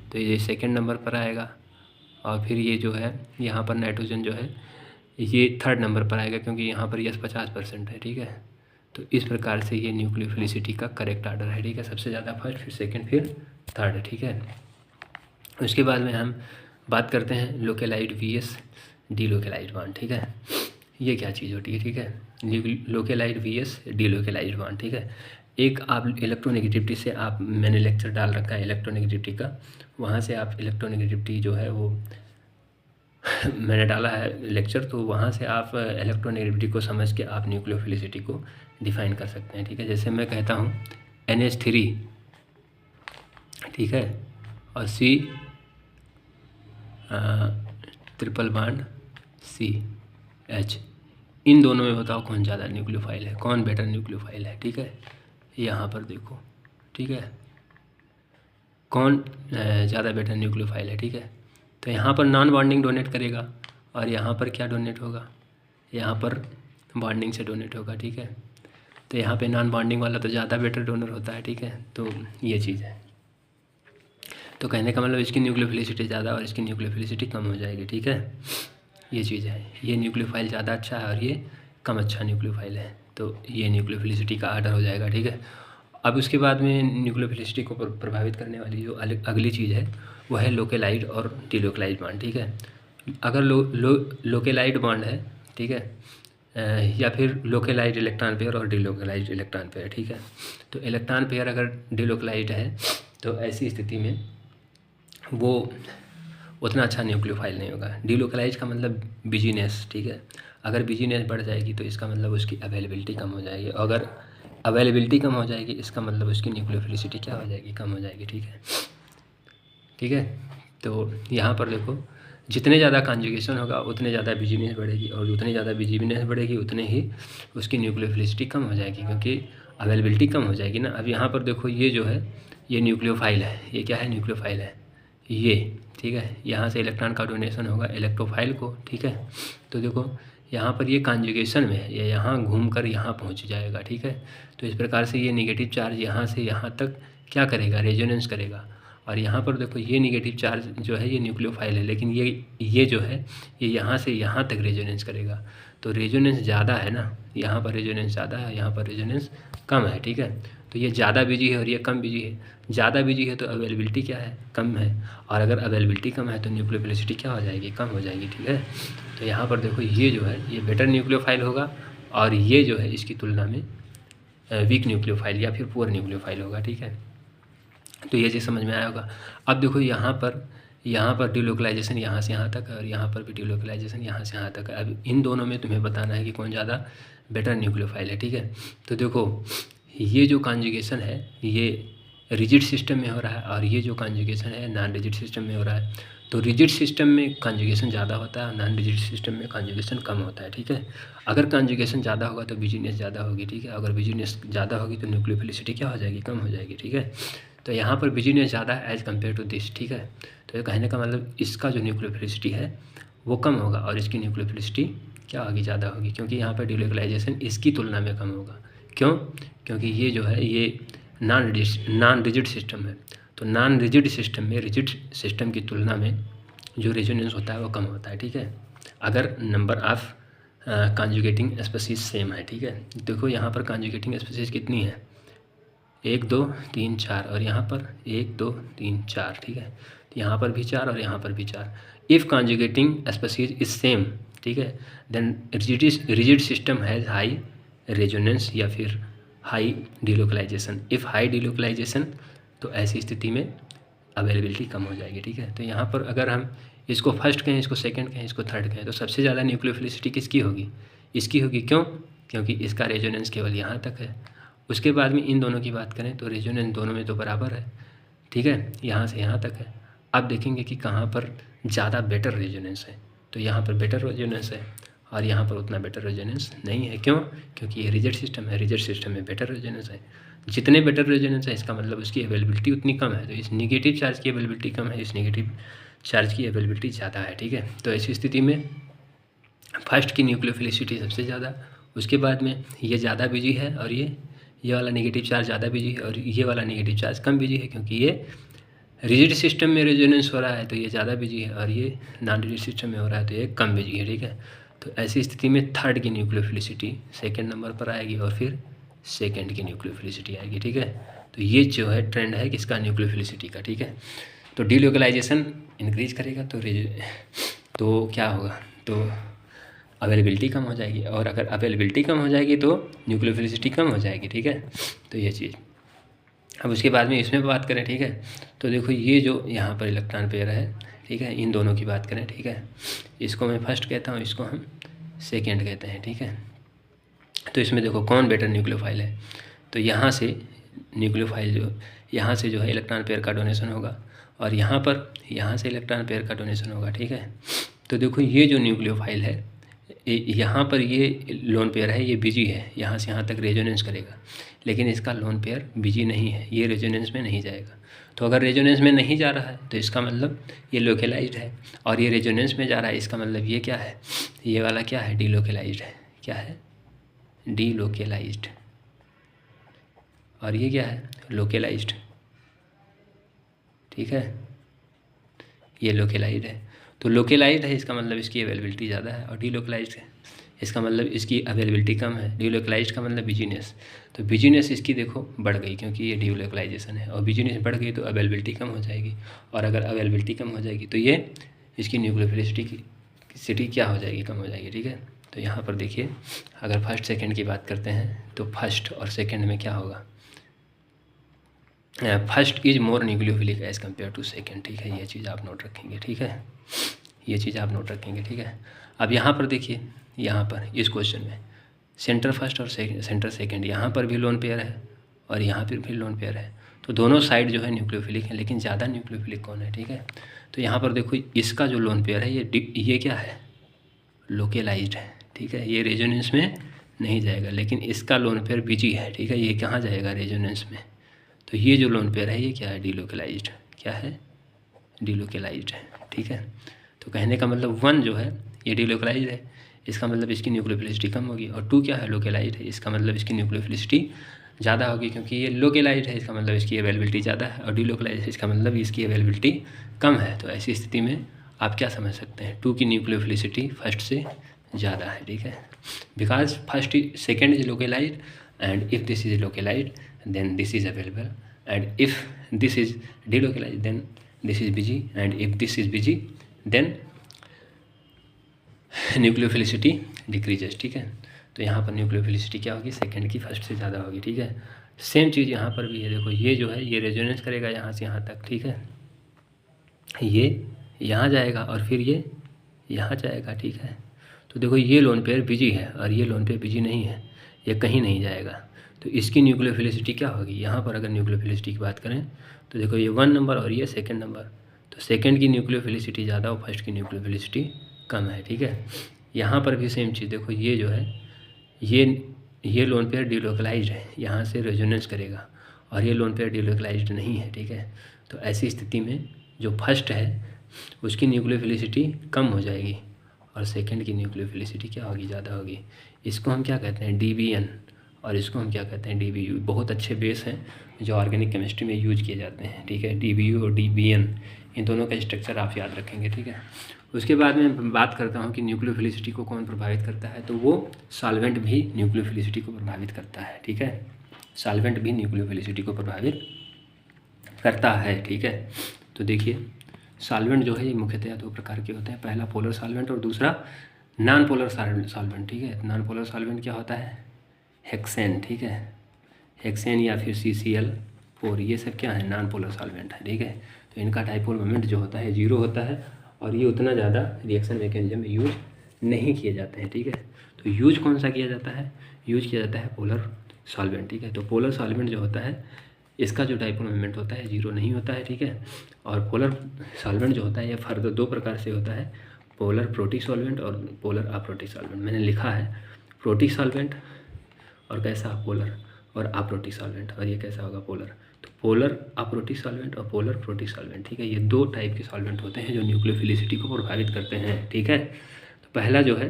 तो ये सेकेंड नंबर पर आएगा, और फिर ये जो है यहाँ पर नाइट्रोजन जो है ये थर्ड नंबर पर आएगा, क्योंकि यहाँ पर यस 50% है, ठीक है। तो इस प्रकार से ये न्यूक्लियोफिलिसिटी का करेक्ट आर्डर है, ठीक है। सबसे ज़्यादा फर्स्ट, फिर सेकंड, फिर थर्ड, ठीक है। उसके बाद में हम बात करते हैं लोकेलाइट वीएस डीलोकेलाइट बॉन्ड, ठीक है। ये क्या चीज़ होती है, ठीक है, लोकेलाइट वीएस डीलोकेलाइट बॉन्ड, ठीक है। एक आप इलेक्ट्रोनेगेटिविटी से आप, मैंने लेक्चर डाल रखा है इलेक्ट्रोनेगेटिविटी का, वहाँ से आप इलेक्ट्रोनेगेटिविटी जो है वो मैंने डाला है लेक्चर, तो वहाँ से आप इलेक्ट्रोनेगेटिविटी को समझ के आप न्यूक्लियोफिलिसिटी को डिफाइन कर सकते हैं, ठीक है। जैसे मैं कहता हूँ NH3, ठीक है, और C ट्रिपल बॉन्ड CH, इन दोनों में बताओ कौन ज़्यादा न्यूक्लियोफाइल है, कौन बेटर न्यूक्लियोफाइल है, ठीक है। यहाँ पर देखो, ठीक है, कौन ज़्यादा बेटर न्यूक्लियोफाइल है, ठीक है। तो यहाँ पर नॉन बॉन्डिंग डोनेट करेगा, और यहाँ पर क्या डोनेट होगा, यहाँ पर बॉन्डिंग से डोनेट होगा, ठीक है। तो यहाँ पे नॉन बॉन्डिंग वाला तो ज़्यादा बेटर डोनर होता है, ठीक है। तो ये चीज़ है, तो कहने का मतलब इसकी न्यूक्लियोफिलिसिटी ज़्यादा और इसकी न्यूक्लियोफिलिसिटी कम हो जाएगी, ठीक है। ये चीज़ है, ये न्यूक्लियोफाइल ज़्यादा अच्छा है और ये कम अच्छा न्यूक्लियोफाइल है, तो ये न्यूक्लियोफिलिसिटी का आर्डर हो जाएगा, ठीक है। अब उसके बाद में न्यूक्लियोफिलिसिटी को प्रभावित करने वाली जो अगली चीज़ है वो है लोकेलाइट और डीलोकेलाइट बॉन्ड, ठीक है। अगर लोकेलाइट बॉन्ड है, ठीक है, या फिर लोकेलाइट इलेक्ट्रॉन पेयर और डीलोकेलाइट इलेक्ट्रॉन पेयर, ठीक है। तो इलेक्ट्रॉन पेयर अगर डीलोकेलाइट है तो ऐसी स्थिति में वो उतना अच्छा न्यूक्लियोफाइल नहीं होगा। डीलोकेलाइट का मतलब बिजीनेस, ठीक है। अगर बिजीनेस बढ़ जाएगी तो इसका मतलब उसकी अवेलेबिलिटी कम हो जाएगी, अगर अवेलेबिलिटी कम हो जाएगी इसका मतलब उसकी न्यूक्लियोफिलिसिटी क्या हो जाएगी, कम हो जाएगी, ठीक है, ठीक है। तो यहाँ पर देखो, जितने ज़्यादा कॉन्जुगेशन होगा उतने ज़्यादा बिजीनेस बढ़ेगी, और उतनी ज़्यादा बिजीनेस बढ़ेगी उतने ही उसकी न्यूक्लियोफिलिसिटी कम हो जाएगी, क्योंकि अवेलेबिलिटी कम हो जाएगी ना। अब यहाँ पर देखो, ये जो है ये न्यूक्लियोफाइल है, ये क्या है, न्यूक्लियोफाइल है ये, ठीक है। यहाँ से इलेक्ट्रॉन का डोनेशन होगा इलेक्ट्रोफाइल को, ठीक है। तो देखो यहाँ पर ये कॉन्जुगेशन में है, ये यहाँ घूम कर यहाँ पहुँच जाएगा, ठीक है। तो इस प्रकार से ये नेगेटिव चार्ज यहाँ से यहाँ तक क्या करेगा, रेजोनेंस करेगा। और यहाँ पर देखो ये नेगेटिव चार्ज जो है ये न्यूक्लियोफाइल है, लेकिन ये जो है ये यहाँ से यहाँ तक रेजोनेंस करेगा। तो रेजोनेंस ज़्यादा है ना, यहाँ पर रेजोनेंस ज़्यादा है, यहाँ पर रेजोनेंस कम है, ठीक है। तो ये ज़्यादा बिजी है और ये कम बिजी है। ज़्यादा बिजी है तो अवेलेबिलिटी क्या है, कम है, और अगर अवेलेबिलिटी कम है तो न्यूक्लियोफिलिसिटी क्या हो जाएगी, कम हो जाएगी, ठीक है। तो यहाँ पर देखो ये जो है ये बेटर न्यूक्लियोफाइल होगा, और ये जो है इसकी तुलना में वीक न्यूक्लियोफाइल या फिर पुअर न्यूक्लियोफाइल होगा, ठीक है। तो ये चीज़ समझ में आया होगा। अब देखो यहाँ पर डीलोकलाइजेशन यहाँ से यहाँ तक, और यहाँ पर भी डीलोकलाइजेशन यहाँ से यहाँ तक है। अब इन दोनों में तुम्हें बताना है कि कौन ज़्यादा बेटर न्यूक्लियोफाइल है, ठीक है। तो देखो ये जो कॉन्जुगेशन है ये रिजिड सिस्टम में हो रहा है, और ये जो कॉन्जुगेशन है नॉन रिजिड सिस्टम में हो रहा है। तो रिजिड सिस्टम में कॉन्जुगेशन ज़्यादा होता है, नॉन रिजिड सिस्टम में कॉन्जुगेशन कम होता है, ठीक है। अगर कॉन्जुगेशन ज़्यादा होगा तो बिजीनेस ज़्यादा होगी, ठीक है। अगर बिजीनेस ज़्यादा होगी तो न्यूक्लियोफिलिसिटी क्या हो जाएगी, कम हो जाएगी, ठीक है। तो यहाँ पर बिजीनेस ज़्यादा है एज़ कम्पेयर टू दिस, ठीक है। तो ये कहने का मतलब इसका जो न्यूक्लियोफिलिसिटी है वो कम होगा और इसकी न्यूक्लियोफिलिसिटी क्या होगी, ज़्यादा होगी, क्योंकि यहाँ पर डीलोकलाइजेशन इसकी तुलना में कम होगा। क्यों, क्योंकि ये जो है ये नॉन रिजिड सिस्टम है। तो नॉन रिजिड सिस्टम में रिजिड सिस्टम की तुलना में जो रेजोनेंस होता है वो कम होता है, ठीक है। अगर number of conjugating species same है, ठीक है। देखो यहाँ पर कॉन्जुगेटिंग स्पीशीज कितनी है, 1 2 3 4, और यहाँ पर 1 2 3 4, ठीक है। तो यहाँ पर भी 4 और यहाँ पर भी 4। If conjugating species is same, ठीक है, then rigid system has high resonance या फिर high delocalization. If high delocalization, तो ऐसी स्थिति में अवेलेबिलिटी कम हो जाएगी, ठीक है। तो यहाँ पर अगर हम इसको फर्स्ट कहें, इसको सेकंड कहें, इसको थर्ड कहें, तो सबसे ज़्यादा न्यूक्लियोफिलिसिटी किसकी होगी, इसकी होगी। क्यों? क्योंकि इसका रेजोनेंस केवल यहाँ तक है। उसके बाद में इन दोनों की बात करें तो रेजोनेंस दोनों में तो बराबर है, ठीक है, यहाँ से यहाँ तक है। अब देखेंगे कि कहाँ पर ज़्यादा बेटर रेजोनेंस है, तो यहाँ पर बेटर रेजोनेंस है और यहाँ पर उतना बेटर रेजोनेंस नहीं है। क्यों? क्योंकि ये रिजिड सिस्टम है, रिजिड सिस्टम में बेटर रेजोनेंस है। जितने बेटर रेजोनेंस है इसका मतलब उसकी अवेलेबिलिटी उतनी कम है, तो इस निगेटिव चार्ज की अवेलेबिलिटी कम है, इस नेगेटिव चार्ज की अवेलेबिलिटी ज़्यादा है, ठीक है। तो ऐसी स्थिति में फर्स्ट की न्यूक्लियोफिलिसिटी सबसे ज़्यादा, उसके बाद में ये ज़्यादा बिजी है और ये वाला नेगेटिव चार्ज ज़्यादा बिजी है, और ये वाला नेगेटिव चार्ज कम बिजी है, क्योंकि ये रिजिड सिस्टम में रेजोनेंस हो रहा है तो ये ज़्यादा बिजी है, और ये नॉन रिजिड सिस्टम में हो रहा है तो ये कम बिजी है, ठीक है। तो ऐसी स्थिति में थर्ड की न्यूक्लियोफिलिसिटी सेकेंड नंबर पर आएगी और फिर सेकेंड की न्यूक्लियोफिलिसिटी आएगी, ठीक है। तो ये जो है ट्रेंड है किसका, न्यूक्लियोफिलिसिटी का, ठीक है। तो डीलोकलाइजेशन इंक्रीज करेगा तो क्या होगा, तो अवेलेबिलिटी कम हो जाएगी, और अगर अवेलेबिलिटी कम हो जाएगी तो न्यूक्लियोफिलिसिटी कम हो जाएगी, ठीक है। तो ये चीज़। अब उसके बाद में इसमें बात करें, ठीक है, तो देखो ये जो यहाँ पर इलेक्ट्रॉन पेयर है, ठीक है, इन दोनों की बात करें, ठीक है, इसको मैं फर्स्ट कहता हूँ, इसको हम सेकेंड कहते हैं, ठीक है। तो इसमें देखो कौन बेटर न्यूक्लियोफाइल है, तो यहाँ से न्यूक्लियोफाइल जो यहाँ से जो है इलेक्ट्रॉन पेयर का डोनेशन होगा, और यहाँ से इलेक्ट्रॉन पेयर का डोनेशन होगा, ठीक है। तो देखो ये जो न्यूक्लियोफाइल है, यहाँ पर ये लोन पेयर है, ये बिजी है, यहाँ से यहाँ तक रेजोनेंस करेगा, लेकिन इसका लोन पेयर बिजी नहीं है, ये रेजोनेंस में नहीं जाएगा। तो अगर रेजोनेंस में नहीं जा रहा है तो इसका मतलब ये लोकलाइज्ड है, और ये रेजोनेंस में जा रहा है, इसका मतलब ये क्या है, ये वाला क्या है, डीलोकलाइज्ड है। क्या है? डीलोकलाइज्ड। और ये क्या है, लोकलाइज्ड, ठीक है, ये लोकलाइज्ड है। तो लोकलाइज्ड है इसका मतलब इसकी अवेलेबिलिटी ज़्यादा है, और डीलोकलाइज्ड है इसका मतलब इसकी अवेलेबिलिटी कम है। डीलोकलाइज्ड का मतलब बिजीनेस, तो बिजीनेस इसकी देखो बढ़ गई, क्योंकि ये डीलोकलाइजेशन है, और बिजीनेस बढ़ गई तो अवेलेबिलिटी कम हो जाएगी, और अगर अवेलेबिलिटी कम हो जाएगी तो ये इसकी न्यूक्लियोफिलिसिटी क्या हो जाएगी, कम हो जाएगी, ठीक है। तो यहाँ पर देखिए, अगर फर्स्ट सेकेंड की बात करते हैं तो फर्स्ट और सेकेंड में क्या होगा, first is more nucleophilic as compare to second, ठीक है। ये चीज़ आप नोट रखेंगे, ठीक है, ये चीज़ आप नोट रखेंगे, ठीक है। अब यहाँ पर देखिए, यहाँ पर इस क्वेश्चन में सेंटर फर्स्ट और सेंटर सेकेंड, यहाँ पर भी लोन पेयर है और यहाँ पर भी लोन पेयर है, तो दोनों साइड जो है न्यूक्लियोफिलिक है, लेकिन ज़्यादा न्यूक्लियोफिलिक कौन है, ठीक है। तो यहाँ पर देखो इसका जो लोन पेयर है ये क्या है, लोकलाइज्ड है, ठीक है, ये रेजोनेंस में नहीं जाएगा, लेकिन इसका लोन पेयर बिजी है, ठीक है, ये कहाँ जाएगा, रेजोनेंस में। तो ये जो लोन पेयर है ये क्या है, डीलोकलाइज्ड। क्या है, डीलोकलाइज्ड है, ठीक है। तो कहने का मतलब 1 जो है ये डीलोकलाइज्ड है, इसका मतलब इसकी न्यूक्लियोफिलिसिटी कम होगी, और 2 क्या है, लोकलाइज्ड है, इसका मतलब इसकी न्यूक्लियोफिलिसिटी ज़्यादा होगी, क्योंकि ये लोकलाइज्ड है, इसका मतलब इसकी अवेलेबिलिटी ज़्यादा है, और डीलोकलाइज्ड है, इसका मतलब इसकी अवेलेबिलिटी कम है। तो ऐसी स्थिति में आप क्या समझ सकते हैं, 2 की न्यूक्लियोफिलिसिटी फर्स्ट से ज़्यादा है, ठीक है, because first second is localized, and if this is localized then this is available, and if this is delocalized then this is busy, and if this is busy then nucleophilicity decreases, ठीक है। तो यहाँ पर nucleophilicity क्या होगी, second की first से ज़्यादा होगी, ठीक है। सेम चीज़ यहाँ पर भी है, देखो ये जो है ये रेजोनेंस करेगा यहाँ से यहाँ तक, ठीक है, ये यहाँ जाएगा और फिर ये यहाँ जाएगा, ठीक है। तो देखो ये लोन पेयर बिजी है और ये लोन पेयर बिजी नहीं है, ये कहीं नहीं जाएगा, तो इसकी न्यूक्लियोफिलिसिटी क्या होगी, यहाँ पर अगर न्यूक्लियोफिलिसिटी की बात करें तो देखो ये 1 नंबर और ये सेकंड नंबर, तो सेकंड की न्यूक्लियोफिलिसिटी ज़्यादा और फर्स्ट की न्यूक्लियोफिलिसिटी कम है, ठीक है। यहाँ पर भी सेम चीज़, देखो ये जो है ये लोन पेयर डीलोकलाइज्ड है, यहाँ से रेजोनेंस करेगा, और ये लोन पेयर डीलोकलाइज्ड नहीं है, ठीक है। तो ऐसी स्थिति में जो फर्स्ट है उसकी न्यूक्लियोफिलिसिटी कम हो जाएगी और सेकंड की न्यूक्लियोफिलिसिटी क्या होगी, ज़्यादा होगी। इसको हम क्या कहते हैं, DBN, और इसको हम क्या कहते हैं, DBU। बहुत अच्छे बेस हैं जो ऑर्गेनिक केमिस्ट्री में यूज किए जाते हैं, ठीक है। DBU और DBN इन दोनों का स्ट्रक्चर आप याद रखेंगे, ठीक है। उसके बाद में बात करता हूँ कि न्यूक्लियोफिलिसिटी को कौन प्रभावित करता है, तो वो सॉल्वेंट भी न्यूक्लियोफिलिसिटी को प्रभावित करता है, ठीक है। सॉल्वेंट भी न्यूक्लियोफिलिसिटी को प्रभावित करता है, ठीक है। तो देखिए सॉल्वेंट जो है ये मुख्यतः 2 प्रकार के होते हैं, पहला पोलर सॉल्वेंट और दूसरा नॉन पोलर सॉल्वेंट, ठीक है। नॉन पोलर सॉल्वेंट क्या होता है, हेक्सेन, ठीक है। हेक्सेन या फिर CCl4, ये सब क्या है, नॉन पोलर सॉल्वेंट है, ठीक है। तो इनका डाइपोल मोमेंट जो होता है 0 होता है और ये उतना ज़्यादा रिएक्शन मैकेनिज्म में यूज नहीं किए जाते हैं, ठीक है। तो यूज कौन सा किया जाता है, यूज किया जाता है पोलर सॉल्वेंट, ठीक है। तो पोलर सॉल्वेंट जो होता है इसका जो डाइपोल मोमेंट होता है 0 नहीं होता है, ठीक है। और पोलर सॉल्वेंट जो होता है ये फर्दर 2 प्रकार से होता है, पोलर प्रोटिक सॉल्वेंट और पोलर अप्रोटिक सॉल्वेंट। मैंने लिखा है प्रोटिक सॉल्वेंट और कैसा, पोलर, और अप्रोटिक सॉल्वेंट, और ये कैसा होगा, पोलर। तो पोलर अप्रोटिक सॉल्वेंट और पोलर प्रोटिक सॉल्वेंट, ठीक है। ये 2 टाइप के सॉल्वेंट होते हैं जो न्यूक्लियोफिलिसिटी को प्रभावित करते हैं, ठीक है। तो पहला जो है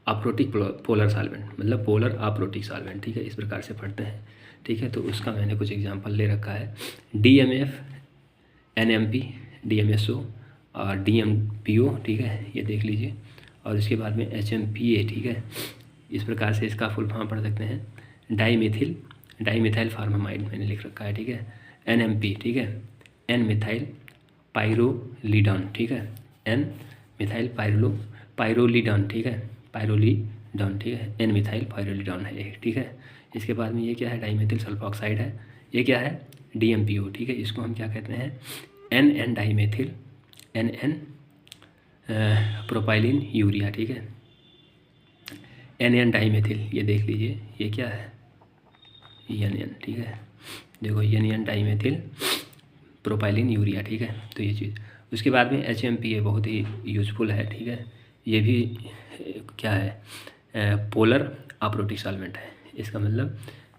अप्रोटिक पोलर सॉल्वेंट, मतलब पोलर अप्रोटिक सॉल्वेंट, ठीक है, इस प्रकार से पढ़ते हैं, ठीक है। तो उसका मैंने कुछ एग्जांपल ले रखा है, DMF, NMP, DMSO और DMPO, ठीक है, ये देख लीजिए। और इसके बाद में HMPA, ठीक है। इस प्रकार से इसका फुल फॉर्म पढ़ सकते हैं, डाईमिथाइल फार्मामाइड मैंने लिख रखा है, ठीक है। NMP, ठीक है, N मिथाइल पायरोलीडॉन, ठीक है, N मिथाइल पायरोलीडॉन, ठीक है, पायरोलीडॉन, ठीक है, N मिथाइल पायरोलीडॉन है ये, ठीक है। इसके बाद में ये क्या है, डाईमेथिल सल्फॉक्साइड है, ये क्या है, DMPO, ठीक है। इसको हम क्या कहते हैं, NN dimethyl, NN propylene urea, ठीक है, NN डाईमेथिल, ये देख लीजिए ये क्या है, NN, ठीक है। देखो NN डाईमेथिल प्रोपाइलिन यूरिया, ठीक है। तो ये चीज़, उसके बाद में HMPA बहुत ही यूजफुल है, ठीक है। ये भी क्या है, पोलर अप्रोटिक सॉल्वेंट है। इसका मतलब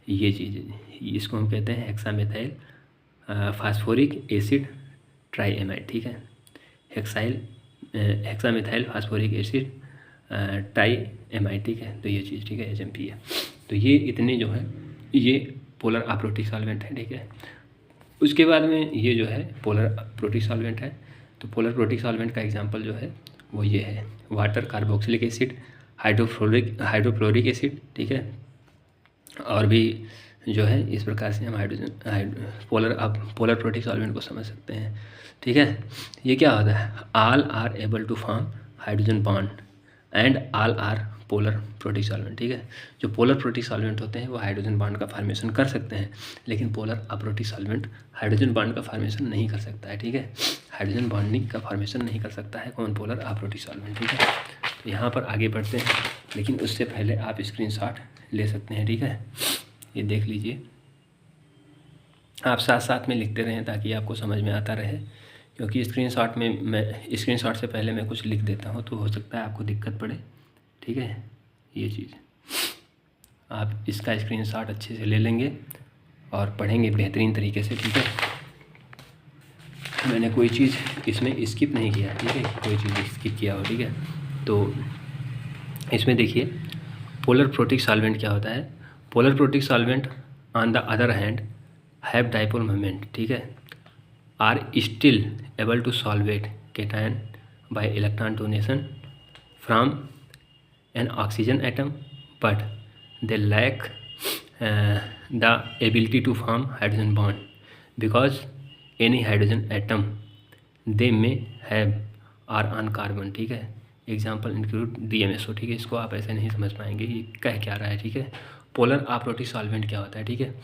ये चीज़, इसको हम कहते हैं हेक्सामेथाइल फास्फोरिक एसिड ट्राईएमाइड, ठीक है। हेक्सामेथाइल फास्फोरिक एसिड ट्राईएमाइड, ठीक है। तो ये चीज़, ठीक है, HMPA। तो ये इतने जो है ये पोलर अप्रोटिक सॉल्वेंट है, ठीक है। उसके बाद में ये जो है पोलर प्रोटिक सॉल्वेंट है। तो पोलर प्रोटिक सॉल्वेंट का एग्जांपल जो है वो ये है, water, carboxylic acid, hydrofluoric acid, ठीक है। और भी जो है इस प्रकार से हम पोलर प्रोटिक सॉल्वेंट को समझ सकते हैं, ठीक है। ये क्या होता है, all are able to form hydrogen bond and all are polar protic solvent, ठीक है। जो पोलर प्रोटिक सॉल्वेंट होते हैं वो हाइड्रोजन बॉन्ड का फॉर्मेशन कर सकते हैं, लेकिन polar aprotic solvent hydrogen bond का फॉर्मेशन नहीं कर सकता है, ठीक है। हाइड्रोजन बॉन्डिंग का फॉर्मेशन नहीं कर सकता है कौन, पोलर अप्रोटिक सॉल्वेंट, ठीक है। तो यहाँ पर आगे बढ़ते हैं, लेकिन उससे पहले आप स्क्रीनशॉट ले सकते हैं, ठीक है। ये देख लीजिए, आप साथ साथ में लिखते रहें ताकि आपको समझ में आता रहे, क्योंकि स्क्रीनशॉट से पहले मैं कुछ लिख देता हूँ तो हो सकता है आपको दिक्कत पड़े, ठीक है। ये चीज़ आप इसका स्क्रीनशॉट अच्छे से ले लेंगे और पढ़ेंगे बेहतरीन तरीके से, ठीक है। मैंने कोई चीज़ इसमें स्किप नहीं किया, ठीक है, कोई चीज़ स्किप किया हो, ठीक है। तो इसमें देखिए पोलर प्रोटिक सॉल्वेंट क्या होता है, polar protic solvent on the other hand have dipole moment, ठीक है, are still able to solvate cation by electron donation from an oxygen atom, but they lack the ability to form hydrogen bond because any hydrogen atom they may have are on carbon, ठीक है। Example include DMSO, ठीक है। इसको आप ऐसे नहीं समझ पाएंगे ये कह क्या रहा है, ठीक है। पोलर अप्रोटिक सॉल्वेंट क्या होता है, ठीक है।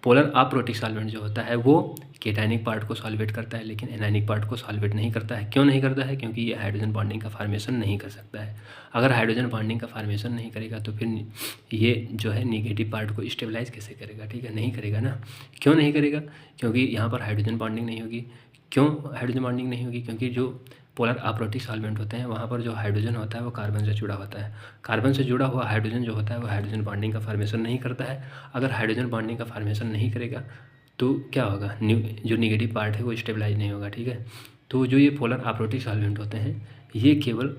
पोलर अप्रोटिक सॉल्वेंट जो होता है वो केटायनिक पार्ट को सॉल्वेट करता है, लेकिन एनायनिक पार्ट को सॉल्वेट नहीं करता है। क्यों नहीं करता है, क्योंकि ये हाइड्रोजन बॉन्डिंग का फॉर्मेशन नहीं कर सकता है। अगर हाइड्रोजन बॉन्डिंग का फॉर्मेशन नहीं करेगा तो फिर ये जो है निगेटिव पार्ट को स्टेबलाइज कैसे करेगा, ठीक है, नहीं करेगा ना। क्यों नहीं करेगा, क्योंकि यहाँ पर हाइड्रोजन बॉन्डिंग नहीं होगी। क्यों हाइड्रोजन बॉन्डिंग नहीं होगी, क्योंकि जो पोलर अप्रोटिक सॉल्वेंट होते हैं वहाँ पर जो हाइड्रोजन होता है वो कार्बन से जुड़ा होता है। कार्बन से जुड़ा हुआ हाइड्रोजन जो होता है वो हाइड्रोजन बॉन्डिंग का फॉर्मेशन नहीं करता है। अगर हाइड्रोजन बॉन्डिंग का फॉर्मेशन नहीं करेगा तो क्या होगा, जो निगेटिव पार्ट है वो स्टेबलाइज नहीं होगा, ठीक है। तो जो ये पोलर अप्रोटिक सॉल्वेंट होते हैं ये केवल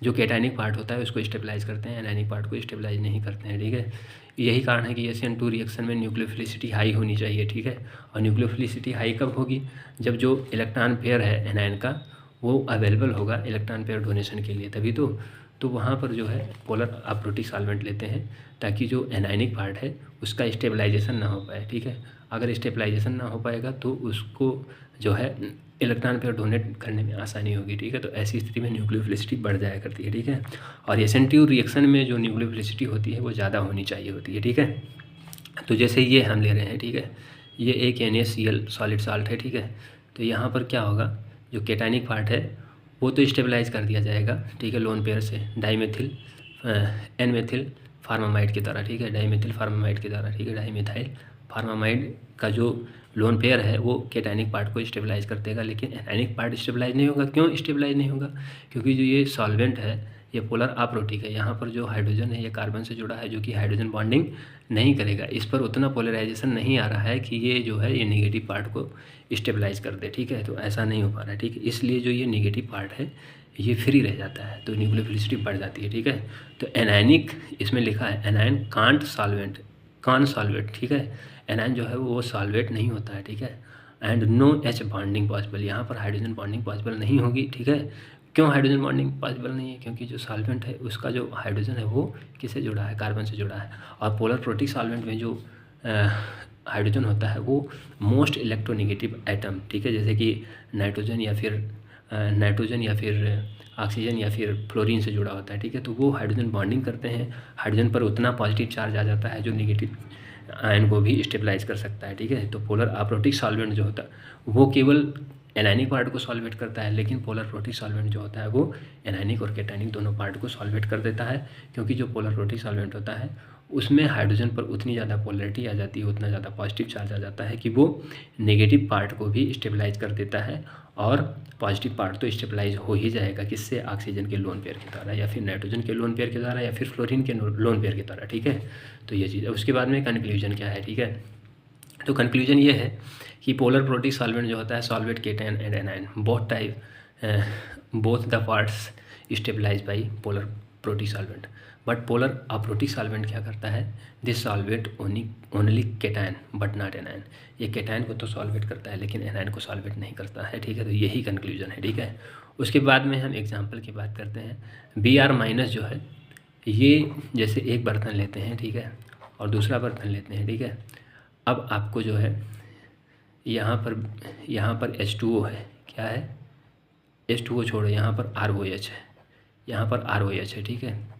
जो कैटायनिक पार्ट होता है उसको स्टेबलाइज करते हैं, एनायनिक पार्ट को स्टेबलाइज नहीं करते हैं, ठीक है। यही कारण है कि SN2 रिएक्शन में न्यूक्लियोफिलिसिटी हाई होनी चाहिए, ठीक है। और न्यूक्लियोफिलिसिटी हाई कब होगी? जब जो इलेक्ट्रॉन पेयर है एनायन का वो अवेलेबल होगा इलेक्ट्रॉन पेयर डोनेशन के लिए, तभी तो वहाँ पर जो है पोलर अप्रोटिक सॉल्वेंट लेते हैं ताकि जो एनायनिक पार्ट है उसका स्टेबलाइजेशन ना हो पाए, ठीक है। अगर स्टेबलाइजेशन ना हो पाएगा तो उसको जो है इलेक्ट्रॉन पेयर डोनेट करने में आसानी होगी, ठीक है। तो ऐसी स्थिति में न्यूक्लियोफिलिसिटी बढ़ जाया करती है, ठीक है। और SN2 रिएक्शन में जो न्यूक्लियोफिलिसिटी होती है वो ज़्यादा होनी चाहिए होती है, ठीक है। तो जैसे ये हम ले रहे हैं, ठीक है, ये एक NaCl सॉलिड साल्ट है, ठीक है। तो यहाँ पर क्या होगा, जो कैटायनिक पार्ट है वो तो स्टेबलाइज कर दिया जाएगा, ठीक है, लोन पेयर से डाइमेथिल एन मेथिल फार्मामाइड की तरह, ठीक है, डाइमेथिल फार्मामाइड की तरह, ठीक है। डाइमेथाइल फार्मामाइड का जो लोन पेयर है वो कैटायनिक पार्ट को स्टेबलाइज कर देगा, लेकिन एनायनिक पार्ट स्टेबलाइज नहीं होगा। क्यों स्टेबलाइज नहीं होगा? क्योंकि जो ये सॉल्वेंट है ये पोलर अप्रोटिक है। यहाँ पर जो हाइड्रोजन है ये कार्बन से जुड़ा है जो कि हाइड्रोजन बॉन्डिंग नहीं करेगा, इस पर उतना पोलराइजेशन नहीं आ रहा है कि ये जो है ये नेगेटिव पार्ट को स्टेबलाइज कर दे, ठीक है। तो ऐसा नहीं हो पा रहा है, ठीक है। इसलिए जो ये नेगेटिव पार्ट है ये फ्री रह जाता है, तो न्यूक्लियोफिलिसिटी बढ़ जाती है, ठीक है। तो एनायनिक इसमें लिखा है anion can't solvent, can solvate, ठीक है। एनायन जो है वो सॉल्वेट नहीं होता है, ठीक है। And no H bonding possible, यहाँ पर हाइड्रोजन बॉन्डिंग पॉसिबल नहीं होगी, ठीक है। क्यों हाइड्रोजन बॉन्डिंग पॉसिबल नहीं है? क्योंकि जो सॉल्वेंट है उसका जो हाइड्रोजन है वो किससे जुड़ा है? कार्बन से जुड़ा है। और पोलर प्रोटिक सॉल्वेंट में जो हाइड्रोजन होता है वो मोस्ट इलेक्ट्रोनेगेटिव एटम, ठीक है, जैसे कि नाइट्रोजन या फिर ऑक्सीजन या फिर फ्लोरीन से जुड़ा होता है, ठीक है। तो वो हाइड्रोजन बॉन्डिंग करते हैं, हाइड्रोजन पर उतना पॉजिटिव चार्ज आ जाता है जो नेगेटिव आयन को भी स्टेबलाइज कर सकता है, ठीक है। तो पोलर अप्रोटिक सॉल्वेंट जो होता है वो केवल एनायनिक पार्ट को सॉल्वेट करता है, लेकिन पोलर प्रोटिक सॉल्वेंट जो होता है वो एनायनिक और कैटायनिक दोनों पार्ट को सॉल्वेट कर देता है, क्योंकि जो पोलर प्रोटिक सॉल्वेंट होता है उसमें हाइड्रोजन पर उतनी ज़्यादा पोलरिटी आ जाती है, उतना ज़्यादा पॉजिटिव चार्ज आ जाता है कि वो नेगेटिव पार्ट को भी स्टेबलाइज कर देता है। और पॉजिटिव पार्ट तो स्टेबलाइज हो ही जाएगा, किससे? ऑक्सीजन के लोन पेयर की तरह या फिर नाइट्रोजन के लोन पेयर की तरह या फिर फ्लोरीन के लोन पेयर की तरह, ठीक है। तो ये चीज़ है। उसके बाद में कंक्लूजन क्या है, ठीक है। तो कंक्लूजन ये है कि पोलर प्रोटिक सॉल्वेंट जो होता है solvate cation and anion both the parts stabilize by polar protic solvent, but polar aprotic solvent क्या करता है? This solvate only cation but not anion, ये केटायन को तो सॉल्वेट करता है लेकिन एनायन को सॉल्वेट नहीं करता है, ठीक है। तो यही कंक्लूजन है, ठीक है। उसके बाद में हम एग्जाम्पल की बात करते हैं। Br- जो है ये जैसे एक बर्तन लेते हैं, ठीक है, और दूसरा बर्तन लेते हैं, ठीक है। अब आपको जो है यहाँ पर H2O है, क्या है? H2O छोड़ो, यहाँ पर ROH है, यहाँ पर ROH है, ठीक है।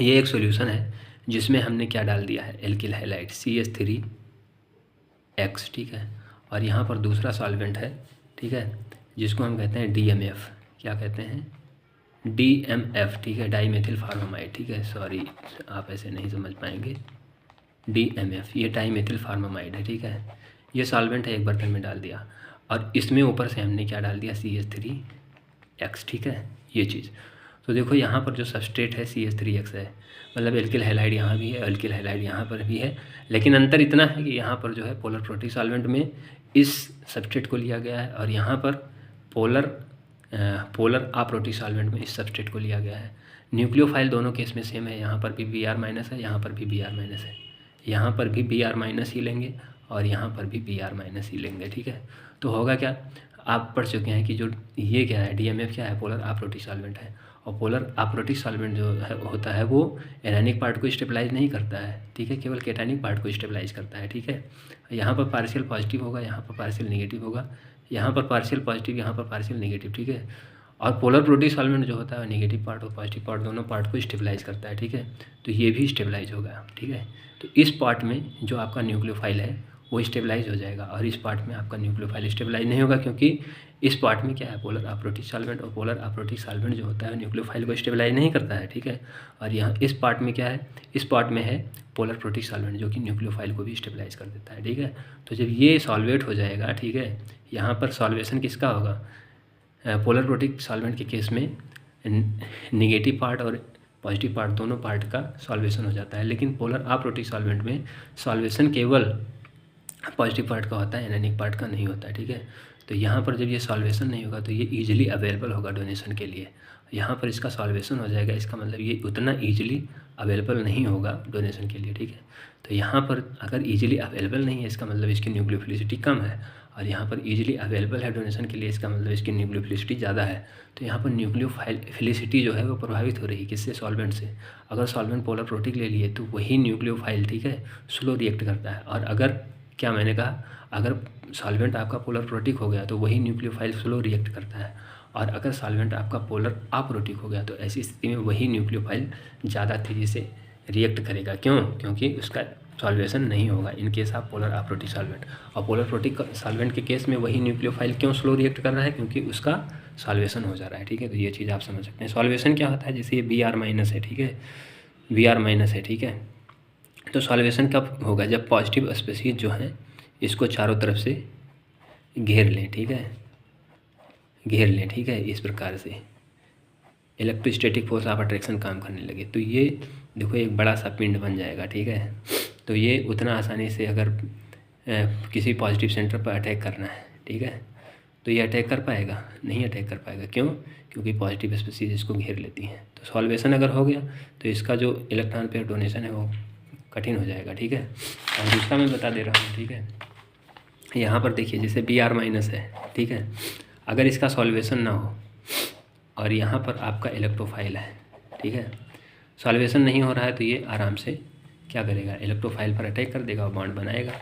ये एक सॉल्यूशन है जिसमें हमने क्या डाल दिया है? एल्किल हैलाइड CH3X, ठीक है। और यहाँ पर दूसरा सॉल्वेंट है, ठीक है, जिसको हम कहते हैं DMF, क्या कहते हैं? DMF, ठीक है, डाईमेथिल फार्मामाइड, ठीक है। सॉरी आप ऐसे नहीं समझ पाएंगे। DMF ये डाईमेथिल फार्मामाइड है, ठीक है। ये सॉल्वेंट है, एक बर्तन में डाल दिया और इसमें ऊपर से हमने क्या डाल दिया? CH3X, ठीक है, ये चीज़। तो देखो यहाँ पर जो सबस्ट्रेट है CH3X है, मतलब एल्किल हैलाइड यहाँ भी है, एल्किल हैलाइड यहाँ पर भी है, लेकिन अंतर इतना है कि यहाँ पर जो है पोलर प्रोटिक सॉल्वेंट में इस सबस्ट्रेट को लिया गया है और यहाँ पर पोलर अप्रोटिक सॉल्वेंट में इस सबस्ट्रेट को लिया गया है। न्यूक्लियोफाइल दोनों केस में सेम है, यहाँ पर भी Br- है, यहाँ पर भी Br- है, यहाँ पर भी Br- ही लेंगे और यहाँ पर भी Br- ही लेंगे, ठीक है। तो होगा क्या? आप पढ़ चुके हैं कि जो ये क्या है, DMF क्या है? पोलर अप्रोटिक सॉल्वेंट है। और पोलर अप्रोटिक सॉल्वेंट जो है होता है वो एनायनिक पार्ट को स्टेबलाइज नहीं करता है, ठीक है, केवल कैटायनिक पार्ट को स्टेबलाइज करता है, ठीक है। यहाँ पर पार्शियल पॉजिटिव होगा, यहाँ पर पार्शियल नेगेटिव होगा, यहाँ पर पार्शियल पॉजिटिव, यहाँ पर पार्शियल नेगेटिव, ठीक है। और पोलर प्रोटिक सॉल्वेंट जो होता है नेगेटिव पार्ट और पॉजिटिव पार्ट दोनों पार्ट को स्टेबलाइज करता है, ठीक है। तो ये भी स्टेबलाइज होगा, ठीक है। तो इस पार्ट में जो आपका न्यूक्लियोफाइल है वो स्टेबलाइज हो जाएगा और इस पार्ट में आपका न्यूक्लियोफाइल स्टेबलाइज नहीं होगा, क्योंकि इस पार्ट में क्या है? पोलर अप्रोटिक सॉल्वेंट, और पोलर अप्रोटिक सॉल्वेंट जो होता है न्यूक्लियोफाइल को स्टेबलाइज नहीं करता है, ठीक है। और यहाँ इस पार्ट में क्या है? इस पार्ट में है पोलर प्रोटिक सॉल्वेंट जो कि न्यूक्लियोफाइल को भी स्टेबलाइज कर देता है, ठीक है। तो जब ये सॉल्वेट हो जाएगा, ठीक है, यहाँ पर सॉल्वेशन किसका होगा? पोलर प्रोटिक सॉल्वेंट के केस में निगेटिव पार्ट और पॉजिटिव पार्ट दोनों पार्ट का सॉल्वेशन हो जाता है, लेकिन पोलर अप्रोटिक सॉल्वेंट में सॉल्वेशन केवल पॉजिटिव पार्ट का होता है, एनायनिक पार्ट का नहीं होता है, ठीक है। तो यहाँ पर जब ये सॉल्वेशन नहीं होगा तो ये ईजिली अवेलेबल होगा डोनेशन के लिए, यहाँ पर इसका सॉल्वेशन हो जाएगा, इसका मतलब ये उतना ईजिली अवेलेबल नहीं होगा डोनेशन के लिए, ठीक है। तो यहाँ पर अगर ईजिली अवेलेबल नहीं है, इसका मतलब इसकी न्यूक्लियोफिलिसिटी कम है, और यहाँ पर ईजिली अवेलेबल है डोनेशन के लिए, इसका मतलब इसकी न्यूक्लियोफिलिसिटी ज़्यादा है। तो यहाँ पर न्यूक्लियोफिलिसिटी जो है वो प्रभावित हो रही है, किससे? सॉल्वेंट से। अगर सॉल्वेंट पोलर प्रोटिक ले लिए तो वही न्यूक्लियोफाइल, ठीक है, स्लो रिएक्ट करता है। और अगर, क्या मैंने कहा, अगर सॉल्वेंट आपका पोलर प्रोटिक हो गया तो वही न्यूक्लियोफाइल स्लो रिएक्ट करता है, और अगर सॉल्वेंट आपका पोलर अप्रोटिक हो गया तो ऐसी स्थिति में वही न्यूक्लियोफाइल ज़्यादा तेज़ी से रिएक्ट करेगा। क्यों? क्योंकि उसका सॉल्वेशन नहीं होगा in case of polar aprotic solvent. और पोलर प्रोटिक सॉल्वेंट के केस में वही न्यूक्लियोफाइल क्यों स्लो रिएक्ट कर रहा है? क्योंकि उसका सॉल्वेशन हो जा रहा है, ठीक है। तो ये चीज़ आप समझ सकते हैं। सॉल्वेशन क्या होता है? जैसे ये Br- है, ठीक है, Br- है, ठीक है। तो सॉल्वेशन कब होगा? जब पॉजिटिव स्पीशीज जो हैं इसको चारों तरफ से घेर लें, ठीक है, घेर लें, ठीक है, इस प्रकार से इलेक्ट्रोस्टैटिक फोर्स ऑफ अट्रैक्शन काम करने लगे। तो ये देखो एक बड़ा सा पिंड बन जाएगा, ठीक है। तो ये उतना आसानी से अगर किसी पॉजिटिव सेंटर पर अटैक करना है, ठीक है, तो ये अटैक कर पाएगा? नहीं अटैक कर पाएगा। क्यों? क्योंकि पॉजिटिव स्पीशीज इसको घेर लेती हैं। तो सॉल्वेशन अगर हो गया तो इसका जो इलेक्ट्रॉन पेयर डोनेशन है वो कठिन हो जाएगा, ठीक है। और दूसरा मैं बता दे रहा हूँ, ठीक है। यहाँ पर देखिए जैसे Br- है, ठीक है, अगर इसका सॉल्वेशन ना हो और यहाँ पर आपका इलेक्ट्रोफाइल है, ठीक है, सॉल्वेशन नहीं हो रहा है, तो ये आराम से क्या करेगा? इलेक्ट्रोफाइल पर अटैक कर देगा और बॉन्ड बनाएगा।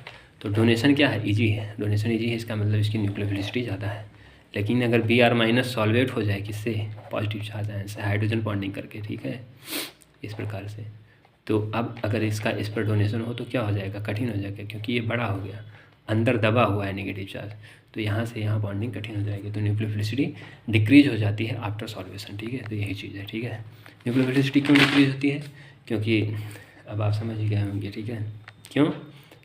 तो डोनेशन क्या है? ईजी है, डोनेशन ईजी है, इसका मतलब इसकी न्यूक्लियोफिलिसिटी ज़्यादा है। लेकिन अगर Br- सॉल्वेट हो जाए किससे? पॉजिटिव चार्ज आयन से, हाइड्रोजन बॉन्डिंग करके, ठीक है, इस प्रकार से। तो अब अगर इसका इस पर डोनेशन हो तो क्या हो जाएगा? कठिन हो जाएगा, क्योंकि ये बड़ा हो गया, अंदर दबा हुआ है नेगेटिव चार्ज, तो यहाँ से यहाँ बॉन्डिंग कठिन हो जाएगी। तो न्यूक्लियोफिलिसिटी डिक्रीज हो जाती है आफ्टर सॉल्वेशन, ठीक है। तो यही चीज़ है, ठीक है। न्यूक्लियोफिलिसिटी क्यों डिक्रीज होती है? क्योंकि अब आप समझ ही गए होंगे, ठीक है, क्यों?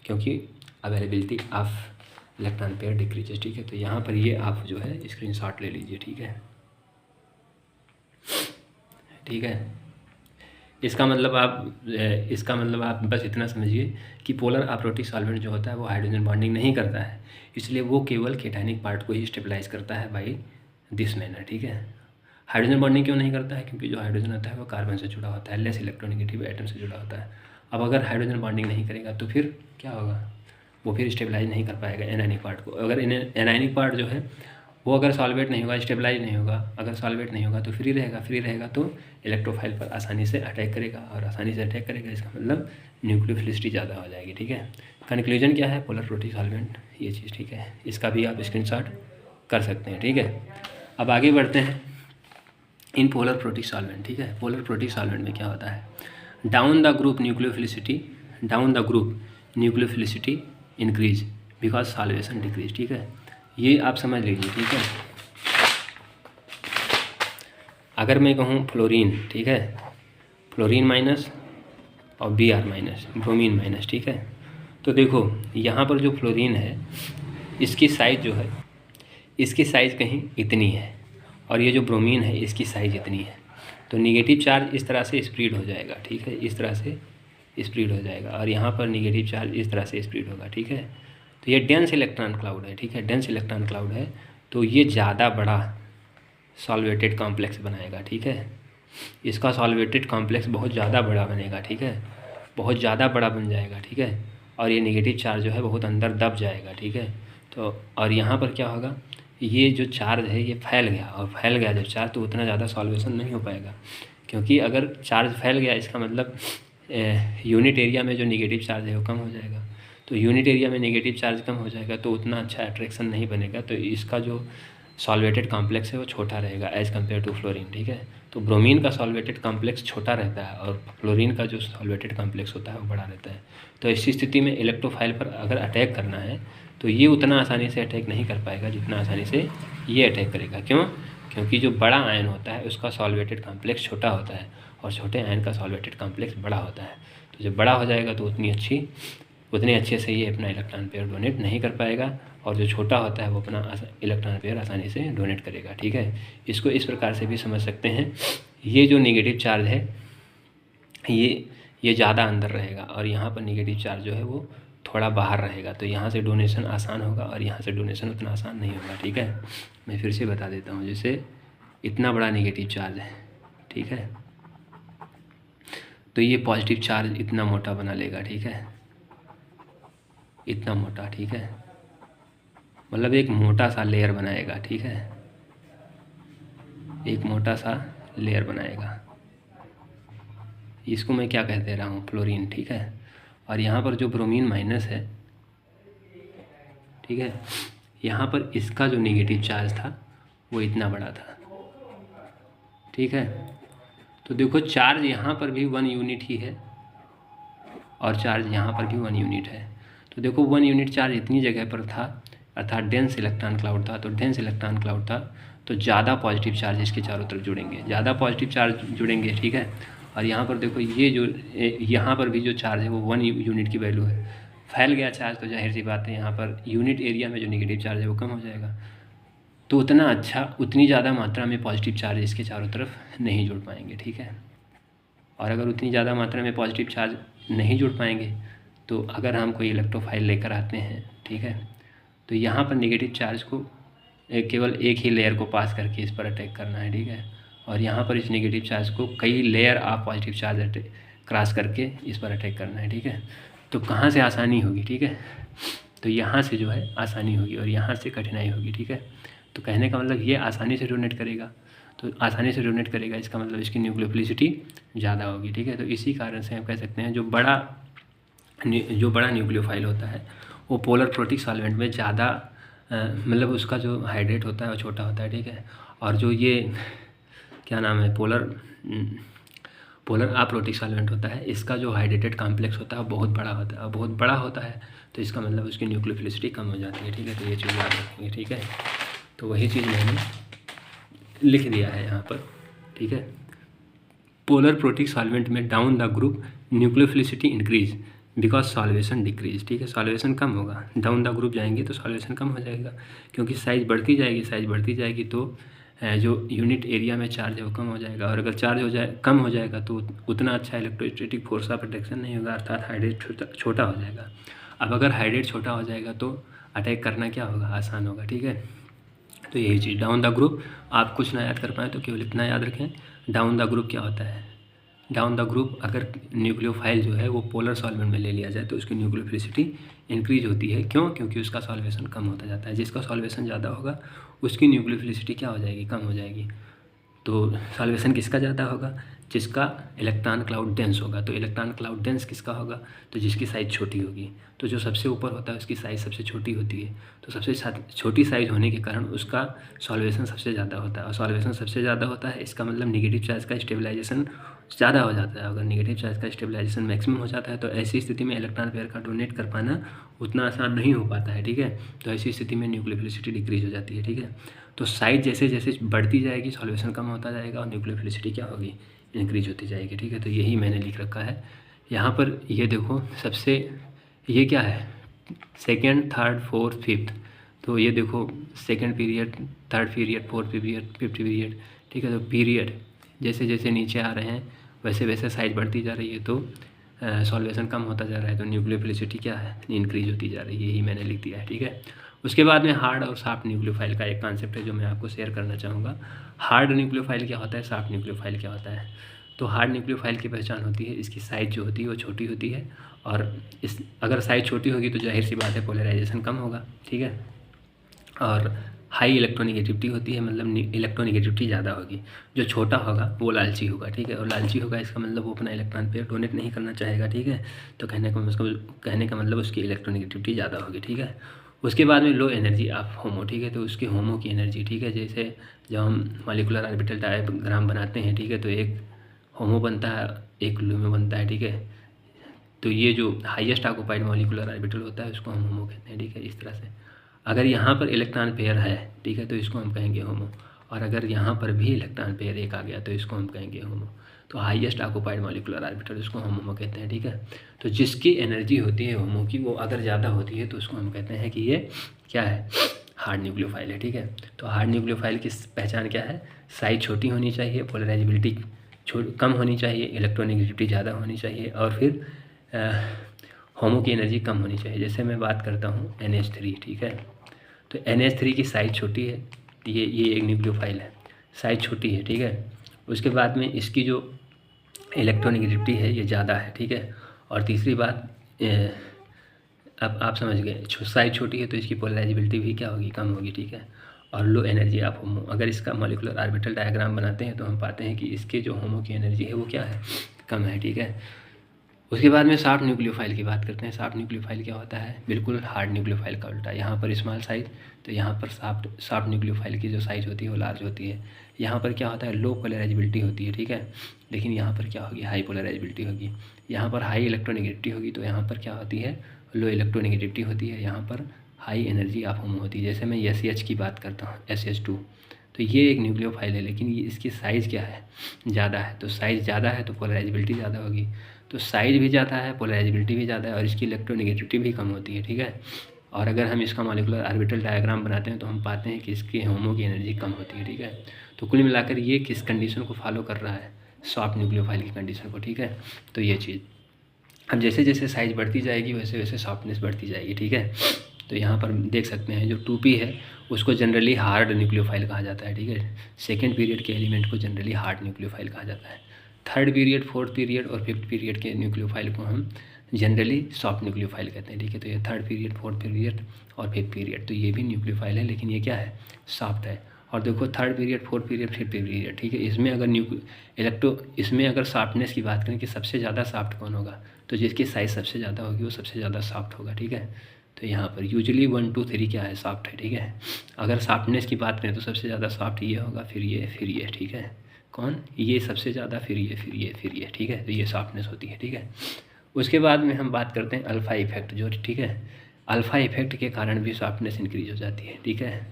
क्योंकि availability of electron pair decreases, ठीक है। तो यहाँ पर ये आप जो है स्क्रीनशॉट ले लीजिए, ठीक है, ठीक है। इसका मतलब आप बस इतना समझिए कि पोलर अप्रोटिक सॉल्वेंट जो होता है वो हाइड्रोजन बॉन्डिंग नहीं करता है, इसलिए वो केवल केटायनिक पार्ट को ही स्टेबलाइज करता है बाई दिस मैनर, ठीक है। हाइड्रोजन बॉन्डिंग क्यों नहीं करता है? क्योंकि जो हाइड्रोजन होता है वो कार्बन से जुड़ा होता है, लेस इलेक्ट्रोनेगेटिव एटम से जुड़ा होता है। अब अगर हाइड्रोजन बॉन्डिंग नहीं करेगा तो फिर क्या होगा? वो फिर स्टेबलाइज नहीं कर पाएगा एनायनिक पार्ट को। अगर एनायनिक पार्ट जो है वो अगर सॉल्वेट नहीं होगा, स्टेबलाइज नहीं होगा, अगर सॉल्वेट नहीं होगा तो फ्री रहेगा, फ्री रहेगा तो इलेक्ट्रोफाइल पर आसानी से अटैक करेगा, और आसानी से अटैक करेगा इसका मतलब न्यूक्लियोफिलिसिटी ज़्यादा हो जाएगी, ठीक है। कंक्लूजन क्या है? पोलर प्रोटिक सॉल्वेंट ये चीज़, ठीक है, इसका भी आप स्क्रीनशॉट कर सकते हैं, ठीक है। अब आगे बढ़ते हैं इन पोलर प्रोटिक सॉल्वेंट, ठीक है। पोलर प्रोटिक सॉल्वेंट में क्या होता है? Down the group nucleophilicity increase because solvation decrease, ठीक है, ये आप समझ लीजिए, ठीक है। अगर मैं कहूँ फ्लोरीन, ठीक है, फ्लोरीन माइनस और Br- ब्रोमीन माइनस, ठीक है, तो देखो यहाँ पर जो फ्लोरीन है इसकी साइज़ जो है, इसकी साइज़ कहीं इतनी है, और ये जो ब्रोमीन है इसकी साइज़ इतनी है। तो निगेटिव चार्ज इस तरह से स्प्रेड हो जाएगा, ठीक है, इस तरह से स्प्रेड हो जाएगा, और यहाँ पर निगेटिव चार्ज इस तरह से स्प्रेड होगा, ठीक है। तो ये डेंस इलेक्ट्रॉन क्लाउड है, ठीक है, डेंस इलेक्ट्रॉन क्लाउड है, तो ये ज़्यादा बड़ा सॉल्वेटेड कॉम्प्लेक्स बनाएगा, ठीक है। इसका सॉल्वेटेड कॉम्प्लेक्स बहुत ज़्यादा बड़ा बनेगा, ठीक है, बहुत ज़्यादा बड़ा बन जाएगा, ठीक है, और ये नेगेटिव चार्ज जो है बहुत अंदर दब जाएगा, ठीक है। तो और यहाँ पर क्या होगा? ये जो चार्ज है ये फैल गया, और फैल गया जब चार्ज तो उतना ज़्यादा सॉल्वेशन नहीं हो पाएगा, क्योंकि अगर चार्ज फैल गया इसका मतलब यूनिट एरिया में जो नेगेटिव चार्ज है वो कम हो जाएगा। तो यूनिट एरिया में नेगेटिव चार्ज कम हो जाएगा तो उतना अच्छा अट्रैक्शन नहीं बनेगा, तो इसका जो सॉल्वेटेड कॉम्प्लेक्स है वो छोटा रहेगा एज़ कम्पेयर टू फ्लोरीन, ठीक है। तो ब्रोमीन का सॉल्वेटेड कॉम्प्लेक्स छोटा रहता है और फ्लोरीन का जो सॉल्वेटेड कॉम्प्लेक्स होता है वो बड़ा रहता है। तो ऐसी स्थिति में इलेक्ट्रोफाइल पर अगर अटैक करना है तो ये उतना आसानी से अटैक नहीं कर पाएगा जितना आसानी से ये अटैक करेगा। क्यों? क्योंकि जो बड़ा आयन होता है उसका सॉल्वेटेड कॉम्प्लेक्स छोटा होता है और छोटे आयन का सॉल्वेटेड कॉम्प्लेक्स बड़ा होता है। तो जब बड़ा हो जाएगा तो उतने अच्छे से ये अपना इलेक्ट्रॉन पेयर डोनेट नहीं कर पाएगा, और जो छोटा होता है वो अपना इलेक्ट्रॉन पेयर आसानी से डोनेट करेगा, ठीक है। इसको इस प्रकार से भी समझ सकते हैं, ये जो नेगेटिव चार्ज है ये ज़्यादा अंदर रहेगा और यहाँ पर नेगेटिव चार्ज जो है वो थोड़ा बाहर रहेगा, तो यहाँ से डोनेशन आसान होगा और यहाँ से डोनेशन उतना आसान नहीं होगा, ठीक है। मैं फिर से बता देता हूँ, जैसे इतना बड़ा नेगेटिव चार्ज है, ठीक है। तो ये पॉजिटिव चार्ज इतना मोटा बना लेगा, ठीक है, इतना मोटा, ठीक है, मतलब एक मोटा सा लेयर बनाएगा, ठीक है, एक मोटा सा लेयर बनाएगा। इसको मैं क्या कह दे रहा हूँ, फ्लोरीन, ठीक है। और यहाँ पर जो ब्रोमीन माइनस है, ठीक है, यहाँ पर इसका जो नेगेटिव चार्ज था वो इतना बड़ा था, ठीक है। तो देखो चार्ज यहाँ पर भी 1 यूनिट ही है और चार्ज यहाँ पर भी 1 यूनिट है। तो देखो 1 यूनिट चार्ज इतनी जगह पर था, अर्थात डेंस इलेक्ट्रॉन क्लाउड था। तो डेंस इलेक्ट्रॉन क्लाउड था तो ज़्यादा पॉजिटिव चार्ज इसके चारों तरफ जुड़ेंगे, ज़्यादा पॉजिटिव चार्ज जुड़ेंगे, ठीक है। और यहाँ पर देखो ये जो यहाँ पर भी जो चार्ज है वो 1 यूनिट की वैल्यू है। फैल गया चार्ज तो जाहिर सी बात है यहाँ पर यूनिट एरिया में जो नेगेटिव चार्ज है वो कम हो जाएगा। तो उतना अच्छा, उतनी ज़्यादा मात्रा में पॉजिटिव चार्ज इसके चारों तरफ नहीं जुड़ पाएंगे, ठीक है। और अगर उतनी ज़्यादा मात्रा में पॉजिटिव चार्ज नहीं जुड़ पाएंगे तो अगर हम कोई इलेक्ट्रोफाइल लेकर आते हैं, ठीक है, तो यहाँ पर नेगेटिव चार्ज को केवल एक ही लेयर को पास करके इस पर अटैक करना है, ठीक है। और यहाँ पर इस नेगेटिव चार्ज को कई layer of positive charge cross करके इस पर अटैक करना है, ठीक है। तो कहाँ से आसानी होगी, ठीक है, तो यहाँ से जो है आसानी होगी और यहाँ से कठिनाई होगी, ठीक है। तो कहने का मतलब ये आसानी से डोनेट करेगा, तो आसानी से डोनेट करेगा इसका मतलब इसकी न्यूक्लियोफिलिसिटी ज़्यादा होगी, ठीक है। तो इसी कारण से हम कह सकते हैं जो बड़ा न्यूक्लियोफाइल होता है वो पोलर प्रोटिक सॉल्वेंट में ज़्यादा मतलब उसका जो हाइड्रेट होता है वो छोटा होता है, ठीक है। और जो ये क्या नाम है पोलर अप्रोटिक सॉल्वेंट होता है, इसका जो हाइड्रेटेड कॉम्प्लेक्स होता है वो बहुत बड़ा होता है और बहुत बड़ा होता है, तो इसका मतलब उसकी न्यूक्लियोफिलिसिटी कम हो जाती है, ठीक है। तो ये चीज़ याद रखेंगे, ठीक है। तो वही चीज़ मैंने लिख दिया है यहाँ पर, ठीक है। पोलर प्रोटिक सॉल्वेंट में down the group nucleophilicity increase because solvation decrease, ठीक है, सॉल्वेशन कम होगा। डाउन द ग्रुप जाएंगे तो सॉल्वेशन कम हो जाएगा क्योंकि साइज़ बढ़ती जाएगी तो जो यूनिट एरिया में चार्ज है वो कम हो जाएगा। और अगर चार्ज कम हो जाएगा तो उतना अच्छा इलेक्ट्रोस्टैटिक फोर्स ऑफ अट्रैक्शन नहीं होगा, अर्थात हाइड्रेट छोटा हो जाएगा। अब अगर हाइड्रेट छोटा हो जाएगा तो अटैक करना क्या होगा, आसान होगा, ठीक है। तो यही चीज़ डाउन द ग्रुप, आप कुछ ना याद कर पाएँ तो केवल इतना याद रखें, डाउन द ग्रुप क्या होता है। डाउन द ग्रुप अगर न्यूक्लियोफाइल जो है वो पोलर सॉल्वेंट में ले लिया जाए तो उसकी न्यूक्लियोफिलिसिटी इंक्रीज होती है। क्यों? क्योंकि उसका सॉल्वेशन कम होता जाता है। जिसका सॉल्वेशन ज़्यादा होगा उसकी न्यूक्लियोफिलिसिटी क्या हो जाएगी, कम हो जाएगी। तो सॉल्वेशन किसका ज़्यादा होगा, जिसका इलेक्ट्रॉन क्लाउड डेंस होगा। तो इलेक्ट्रॉन क्लाउड डेंस किसका होगा, तो जिसकी साइज़ छोटी होगी। तो जो सबसे ऊपर होता है उसकी साइज़ सबसे छोटी होती है, तो सबसे छोटी साइज़ होने के कारण उसका सॉल्वेशन सबसे ज़्यादा होता है। और सॉल्वेशन सबसे ज़्यादा होता है, इसका मतलब नेगेटिव चार्ज का स्टेबलाइजेशन ज़्यादा हो जाता है। अगर नेगेटिव चार्ज का स्टेबलाइजेशन मैक्सिमम हो जाता है तो ऐसी स्थिति में इलेक्ट्रॉन पेयर का डोनेट कर पाना उतना आसान नहीं हो पाता है, ठीक है। तो ऐसी स्थिति में न्यूक्लियोफिलिसिटी डिक्रीज हो जाती है, ठीक है। तो साइज जैसे जैसे बढ़ती जाएगी सॉल्वेशन कम होता जाएगा और न्यूक्लियोफिलिसिटी क्या होगी, इंक्रीज होती जाएगी, ठीक है। तो यही मैंने लिख रखा है यहाँ पर। ये देखो सबसे, ये क्या है, सेकेंड, थर्ड, फोर्थ, फिफ्थ। तो ये देखो second period, third period, fourth period, fifth period, ठीक है। तो पीरियड जैसे जैसे नीचे आ रहे हैं वैसे वैसे साइज बढ़ती जा रही है तो सॉल्वेशन कम होता जा रहा है, तो न्यूक्लियोफिलिसिटी क्या है, इंक्रीज होती जा रही है। यही मैंने लिख दिया है, ठीक है। उसके बाद में हार्ड और सॉफ्ट न्यूक्लियोफाइल का एक कॉन्सेप्ट है जो मैं आपको शेयर करना चाहूँगा। हार्ड न्यूक्लियोफाइल क्या होता है, सॉफ्ट न्यूक्लियोफाइल क्या होता है। तो हार्ड न्यूक्लियोफाइल की पहचान होती है इसकी साइज़ जो होती है वो छोटी होती है, और इस अगर साइज़ छोटी होगी तो जाहिर सी बात है पोलराइजेशन कम होगा, ठीक है। और हाई इलेक्ट्रोनिगेटिविटी होती है, मतलब इलेक्ट्रोनिगेटिविटी ज़्यादा होगी। जो छोटा होगा वो लालची होगा, ठीक है। और लालची होगा इसका मतलब वो अपना इलेक्ट्रॉन पेयर डोनेट नहीं करना चाहेगा, ठीक है। तो कहने का मतलब उसकी इलेक्ट्रोनिगेटिविटी ज़्यादा होगी, ठीक है। उसके बाद में लो एनर्जी ऑफ होमो, ठीक है। तो उसके होमो की एनर्जी, ठीक है, जैसे जब हम मॉलिक्यूलर ऑर्बिटल डायग्राम बनाते हैं, ठीक है, तो एक होमो बनता है, एक लुमो बनता है, ठीक है। तो ये जो हाईएस्ट ऑक्यूपाइड मॉलिक्यूलर ऑर्बिटल होता है उसको हम होमो कहते हैं, ठीक है। इस तरह से अगर यहाँ पर इलेक्ट्रॉन पेयर है, ठीक है, तो इसको हम कहेंगे होमो। और अगर यहाँ पर भी इलेक्ट्रॉन पेयर एक आ गया तो इसको हम कहेंगे होमो। तो हाईएस्ट ऑक्यूपाइड मॉलिक्यूलर ऑर्बिटल उसको हम होमो कहते हैं, ठीक है। तो जिसकी एनर्जी होती है होमो की वो अगर ज़्यादा होती है तो उसको हम कहते हैं कि ये क्या है, हार्ड न्यूक्लियोफाइल है, ठीक है। तो हार्ड न्यूक्लियोफाइल की पहचान क्या है, साइज छोटी होनी चाहिए, पोलराइजेबिलिटी कम होनी चाहिए, इलेक्ट्रोनिगेटिविटी ज़्यादा होनी चाहिए, और फिर होमो की एनर्जी कम होनी चाहिए। जैसे मैं बात करता हूँ NH3, ठीक है। तो NH3 की साइज़ छोटी है, ये एक न्यूक्लियोफाइल है, साइज़ छोटी है, ठीक है। उसके बाद में इसकी जो इलेक्ट्रोनेगेटिविटी है ये ज़्यादा है, ठीक है। और तीसरी बात, अब आप समझ गए, साइज़ छोटी है तो इसकी पोलराइजेबिलिटी भी क्या होगी, कम होगी, ठीक है। और लो एनर्जी ऑफ होमो, अगर इसका मॉलिक्यूलर ऑर्बिटल डायग्राम बनाते हैं तो हम पाते हैं कि इसके जो होमो की एनर्जी है वो क्या है, कम है, ठीक है। उसके बाद में सॉफ्ट न्यूक्लियोफाइल की बात करते हैं। सॉफ्ट न्यूक्लियोफाइल क्या होता है, बिल्कुल हार्ड न्यूक्लियोफाइल का उल्टा। यहाँ पर स्मॉल साइज, तो यहाँ पर सॉफ्ट न्यूक्लियोफाइल की जो साइज़ होती है वो लार्ज होती है। यहाँ पर क्या होता है, लो पोलराइजेबिलिटी होती है, ठीक है। लेकिन यहाँ पर क्या होगी, हाई पोलराइजेबिलिटी होगी। यहाँ पर हाई इलेक्ट्रोनेगेटिविटी होगी, तो यहाँ पर क्या होती है, लो इलेक्ट्रोनेगेटिविटी होती है। यहाँ पर हाई एनर्जी ऑफ होमो होती है। जैसे मैं SH की बात करता हूँ, SH2, तो ये एक न्यूक्लियोफाइल है, लेकिन ये इसकी साइज़ क्या है, ज़्यादा है। तो साइज़ ज़्यादा है तो पोलराइजेबिलिटी ज़्यादा होगी। तो साइज़ भी ज़्यादा है, पोलराइजेबिलिटी भी ज़्यादा है, और इसकी इलेक्ट्रोनेगेटिविटी भी कम होती है, ठीक है। और अगर हम इसका मॉलिक्यूलर ऑर्बिटल डायग्राम बनाते हैं तो हम पाते हैं कि इसकी होमो की एनर्जी कम होती है, ठीक है। तो कुल मिलाकर ये किस कंडीशन को फॉलो कर रहा है, सॉफ्ट न्यूक्लियोफाइल की कंडीशन को, ठीक है। तो ये चीज़, अब जैसे जैसे साइज़ बढ़ती जाएगी वैसे वैसे सॉफ्टनेस बढ़ती जाएगी, ठीक है। तो यहाँ पर देख सकते हैं जो 2p है उसको जनरली हार्ड न्यूक्लियोफाइल कहा जाता है, ठीक है। सेकेंड पीरियड के एलिमेंट को जनरली हार्ड न्यूक्लियोफाइल कहा जाता है। थर्ड पीरियड, फोर्थ पीरियड और फिफ्थ पीरियड के न्यूक्लियोफाइल को हम जनरली सॉफ्ट न्यूक्लियोफाइल कहते हैं, ठीक है। तो ये थर्ड पीरियड, फोर्थ पीरियड और फिफ्थ पीरियड, तो ये भी न्यूक्लियोफाइल है, लेकिन ये क्या है, सॉफ्ट है। और देखो third period, fourth period, fifth period, ठीक है। इसमें अगर इसमें अगर सॉफ्टनेस की बात करें कि सबसे ज़्यादा सॉफ्ट कौन होगा, तो जिसकी साइज़ सबसे ज़्यादा होगी वो सबसे ज़्यादा सॉफ्ट होगा, ठीक है। तो यहाँ पर यूजुअली 1 2 3 क्या है, सॉफ्ट है, ठीक है। अगर सॉफ्टनेस की बात करें तो सबसे ज़्यादा सॉफ्ट ये होगा, फिर ये, ठीक है। कौन, ये सबसे ज़्यादा, फिर ये, ठीक है। तो ये सॉफ्टनेस होती है, ठीक है। उसके बाद में हम बात करते हैं अल्फ़ा इफेक्ट, जो, ठीक है। अल्फ़ा इफेक्ट के कारण भी सॉफ्टनेस इंक्रीज हो जाती है, ठीक है।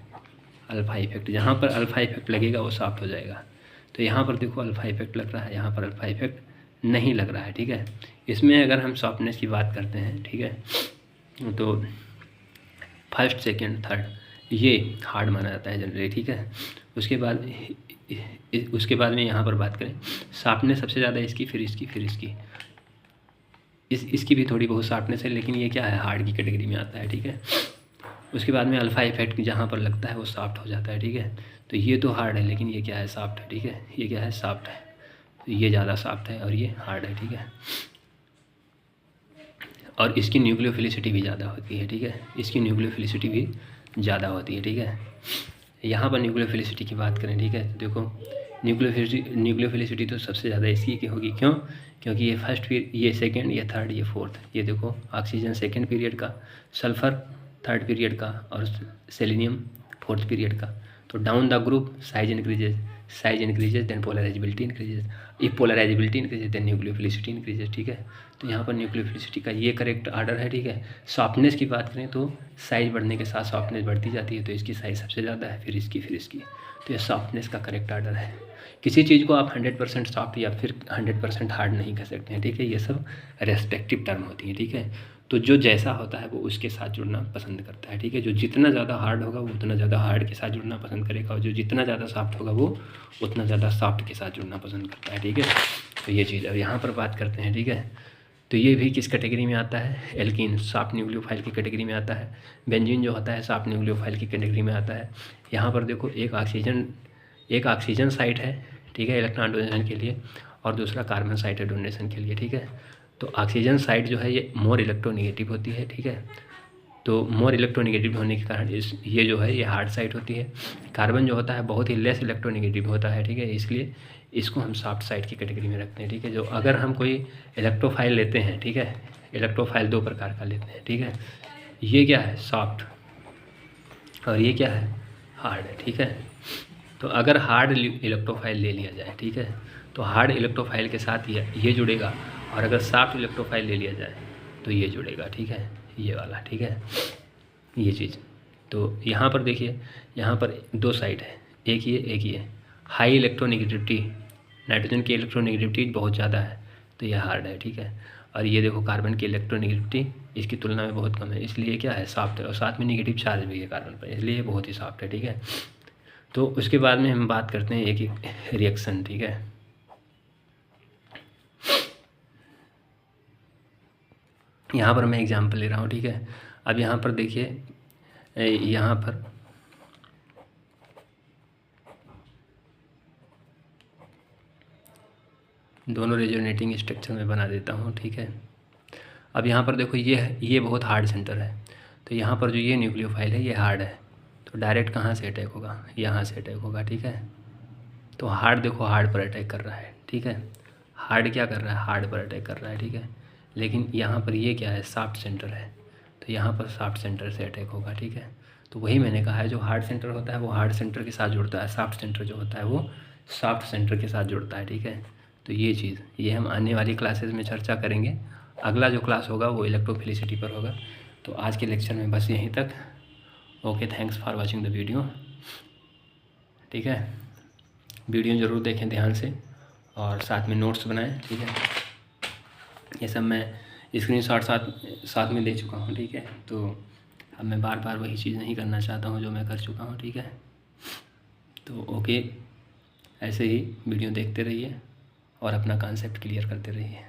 अल्फ़ा इफेक्ट, जहाँ पर अल्फ़ा इफेक्ट लगेगा वो सॉफ्ट हो जाएगा। तो यहाँ पर देखो अल्फ़ा इफेक्ट लग रहा है, यहाँ पर अल्फ़ा इफेक्ट नहीं लग रहा है, ठीक है। इसमें अगर हम सॉफ्टनेस की बात करते हैं, ठीक है, तो फर्स्ट, सेकेंड, थर्ड ये हार्ड माना जाता है जनरली, ठीक है। उसके बाद में यहाँ पर बात करें, सॉफ्टनेस सबसे ज़्यादा इसकी, फिर इसकी, इसकी भी थोड़ी बहुत सॉफ्टनेस है, लेकिन ये क्या है, हार्ड की कैटेगरी में आता है, ठीक है। उसके बाद में अल्फ़ा इफेक्ट जहाँ पर लगता है वो सॉफ्ट हो जाता है, ठीक है। तो ये तो हार्ड है, लेकिन ये क्या है, सॉफ्ट है, ठीक है। ये क्या है, सॉफ्ट है। तो ये ज़्यादा सॉफ्ट है और ये हार्ड है, ठीक है। और इसकी न्यूक्लियोफिलिसिटी भी ज़्यादा होती है, ठीक है। इसकी न्यूक्लियोफिलिसिटी भी ज़्यादा होती है, ठीक है। यहाँ पर न्यूक्लियोफिलिसिटी की बात करें, ठीक है, तो देखो न्यूक्लियोफिलिसिटी तो सबसे ज़्यादा इसकी की होगी, क्यों, क्योंकि ये फर्स्ट पीरियड, ये सेकेंड, ये थर्ड, ये फोर्थ। ये देखो ऑक्सीजन सेकेंड पीरियड का, सल्फ़र थर्ड पीरियड का और सेलेनियम फोर्थ पीरियड का। तो down the group size increases then polarizability increases, if polarizability increases then nucleophilicity increases, ठीक है। तो यहाँ पर न्यूक्लियोफिलिसिटी का ये करेक्ट आर्डर है, ठीक है। सॉफ्टनेस की बात करें तो साइज बढ़ने के साथ सॉफ्टनेस बढ़ती जाती है, तो इसकी साइज सबसे ज़्यादा है, फिर इसकी, तो ये सॉफ्टनेस का करेक्ट आर्डर है। किसी चीज़ को आप 100% सॉफ्ट या फिर 100% हार्ड नहीं कह सकते हैं, ठीक है। ये सब रेस्पेक्टिव टर्म होती है, ठीक है। तो जो जैसा होता है वो उसके साथ जुड़ना पसंद करता है, ठीक है। जो जितना ज़्यादा हार्ड होगा वो उतना ज़्यादा हार्ड के साथ जुड़ना पसंद करेगा, और जो जितना ज़्यादा सॉफ्ट होगा वो उतना ज़्यादा सॉफ्ट के साथ जुड़ना पसंद करता है, ठीक है। तो ये चीज़ अब यहाँ पर बात करते हैं, ठीक है। तो ये भी किस कैटेगरी में आता है, एल्कीन, सॉफ्ट न्यूक्लियोफाइल की कैटेगरी में आता है। बेंजीन जो होता है सॉफ्ट न्यूक्लियोफाइल की कैटेगरी में आता है। यहाँ पर देखो एक ऑक्सीजन साइट है, ठीक है, इलेक्ट्रॉन डोनेशन के लिए, और दूसरा कार्बन साइट है डोनेशन के लिए, ठीक है। तो ऑक्सीजन साइट जो है ये मोर इलेक्ट्रोनेगेटिव होती है, ठीक है। तो मोर इलेक्ट्रोनेगेटिव होने के कारण ये जो है ये हार्ड साइट होती है। कार्बन जो होता है बहुत ही लेस इलेक्ट्रोनेगेटिव होता है, ठीक है। इसलिए इसको हम सॉफ्ट साइट की कैटेगरी में रखते हैं, ठीक है। जो अगर हम कोई इलेक्ट्रोफाइल लेते हैं, ठीक है, इलेक्ट्रोफाइल 2 प्रकार का लेते हैं, ठीक है। ये क्या है, सॉफ्ट, और ये क्या है, हार्ड है, ठीक है। तो अगर हार्ड इलेक्ट्रोफाइल ले लिया जाए, ठीक है, तो हार्ड इलेक्ट्रोफाइल के साथ ये जुड़ेगा, और अगर सॉफ्ट इलेक्ट्रोफाइल ले लिया जाए तो ये जुड़ेगा, ठीक है, ये वाला, ठीक है, ये चीज़। तो यहाँ पर देखिए, यहाँ पर 2 साइड है, एक ये हाई इलेक्ट्रोनेगेटिविटी, नाइट्रोजन की इलेक्ट्रोनेगेटिविटी बहुत ज़्यादा है तो ये हार्ड है, ठीक है। और ये देखो कार्बन की इलेक्ट्रोनेगेटिविटी इसकी तुलना में बहुत कम है, इसलिए क्या है, सॉफ्ट है, और साथ में नेगेटिव चार्ज भी है कार्बन पर, इसलिए बहुत ही सॉफ्ट है, ठीक है। तो उसके बाद में हम बात करते हैं एक रिएक्शन, ठीक है। यहाँ पर मैं एग्जांपल ले रहा हूँ, ठीक है। अब यहाँ पर देखिए, यहाँ पर दोनों रेजोनेटिंग स्ट्रक्चर में बना देता हूँ, ठीक है। अब यहाँ पर देखो ये बहुत हार्ड सेंटर है, तो यहाँ पर जो ये न्यूक्लियोफाइल है ये हार्ड है, तो डायरेक्ट कहाँ से अटैक होगा, यहाँ से अटैक होगा, ठीक है। तो हार्ड देखो हार्ड पर अटैक कर रहा है, ठीक है। हार्ड क्या कर रहा है, हार्ड पर अटैक कर रहा है, ठीक है। लेकिन यहाँ पर ये क्या है, सॉफ्ट सेंटर है, तो यहाँ पर सॉफ्ट सेंटर से अटैक होगा, ठीक है। तो वही मैंने कहा है, जो हार्ड सेंटर होता है वो हार्ड सेंटर के साथ जुड़ता है, सॉफ्ट सेंटर जो होता है वो सॉफ्ट सेंटर के साथ जुड़ता है, ठीक है। तो ये चीज़ ये हम आने वाली क्लासेस में चर्चा करेंगे। अगला जो क्लास होगा वो इलेक्ट्रोफिलिसिटी पर होगा। तो आज के लेक्चर में बस यहीं तक। Okay, thanks for watching the video, ठीक है। वीडियो ज़रूर देखें ध्यान से और साथ में नोट्स बनाएं, ठीक है। ये सब मैं स्क्रीनशॉट साथ में ले चुका हूँ, ठीक है। तो अब मैं बार बार वही चीज़ नहीं करना चाहता हूँ जो मैं कर चुका हूँ, ठीक है। तो ओके, ऐसे ही वीडियो देखते रहिए और अपना कॉन्सेप्ट क्लियर करते रहिए।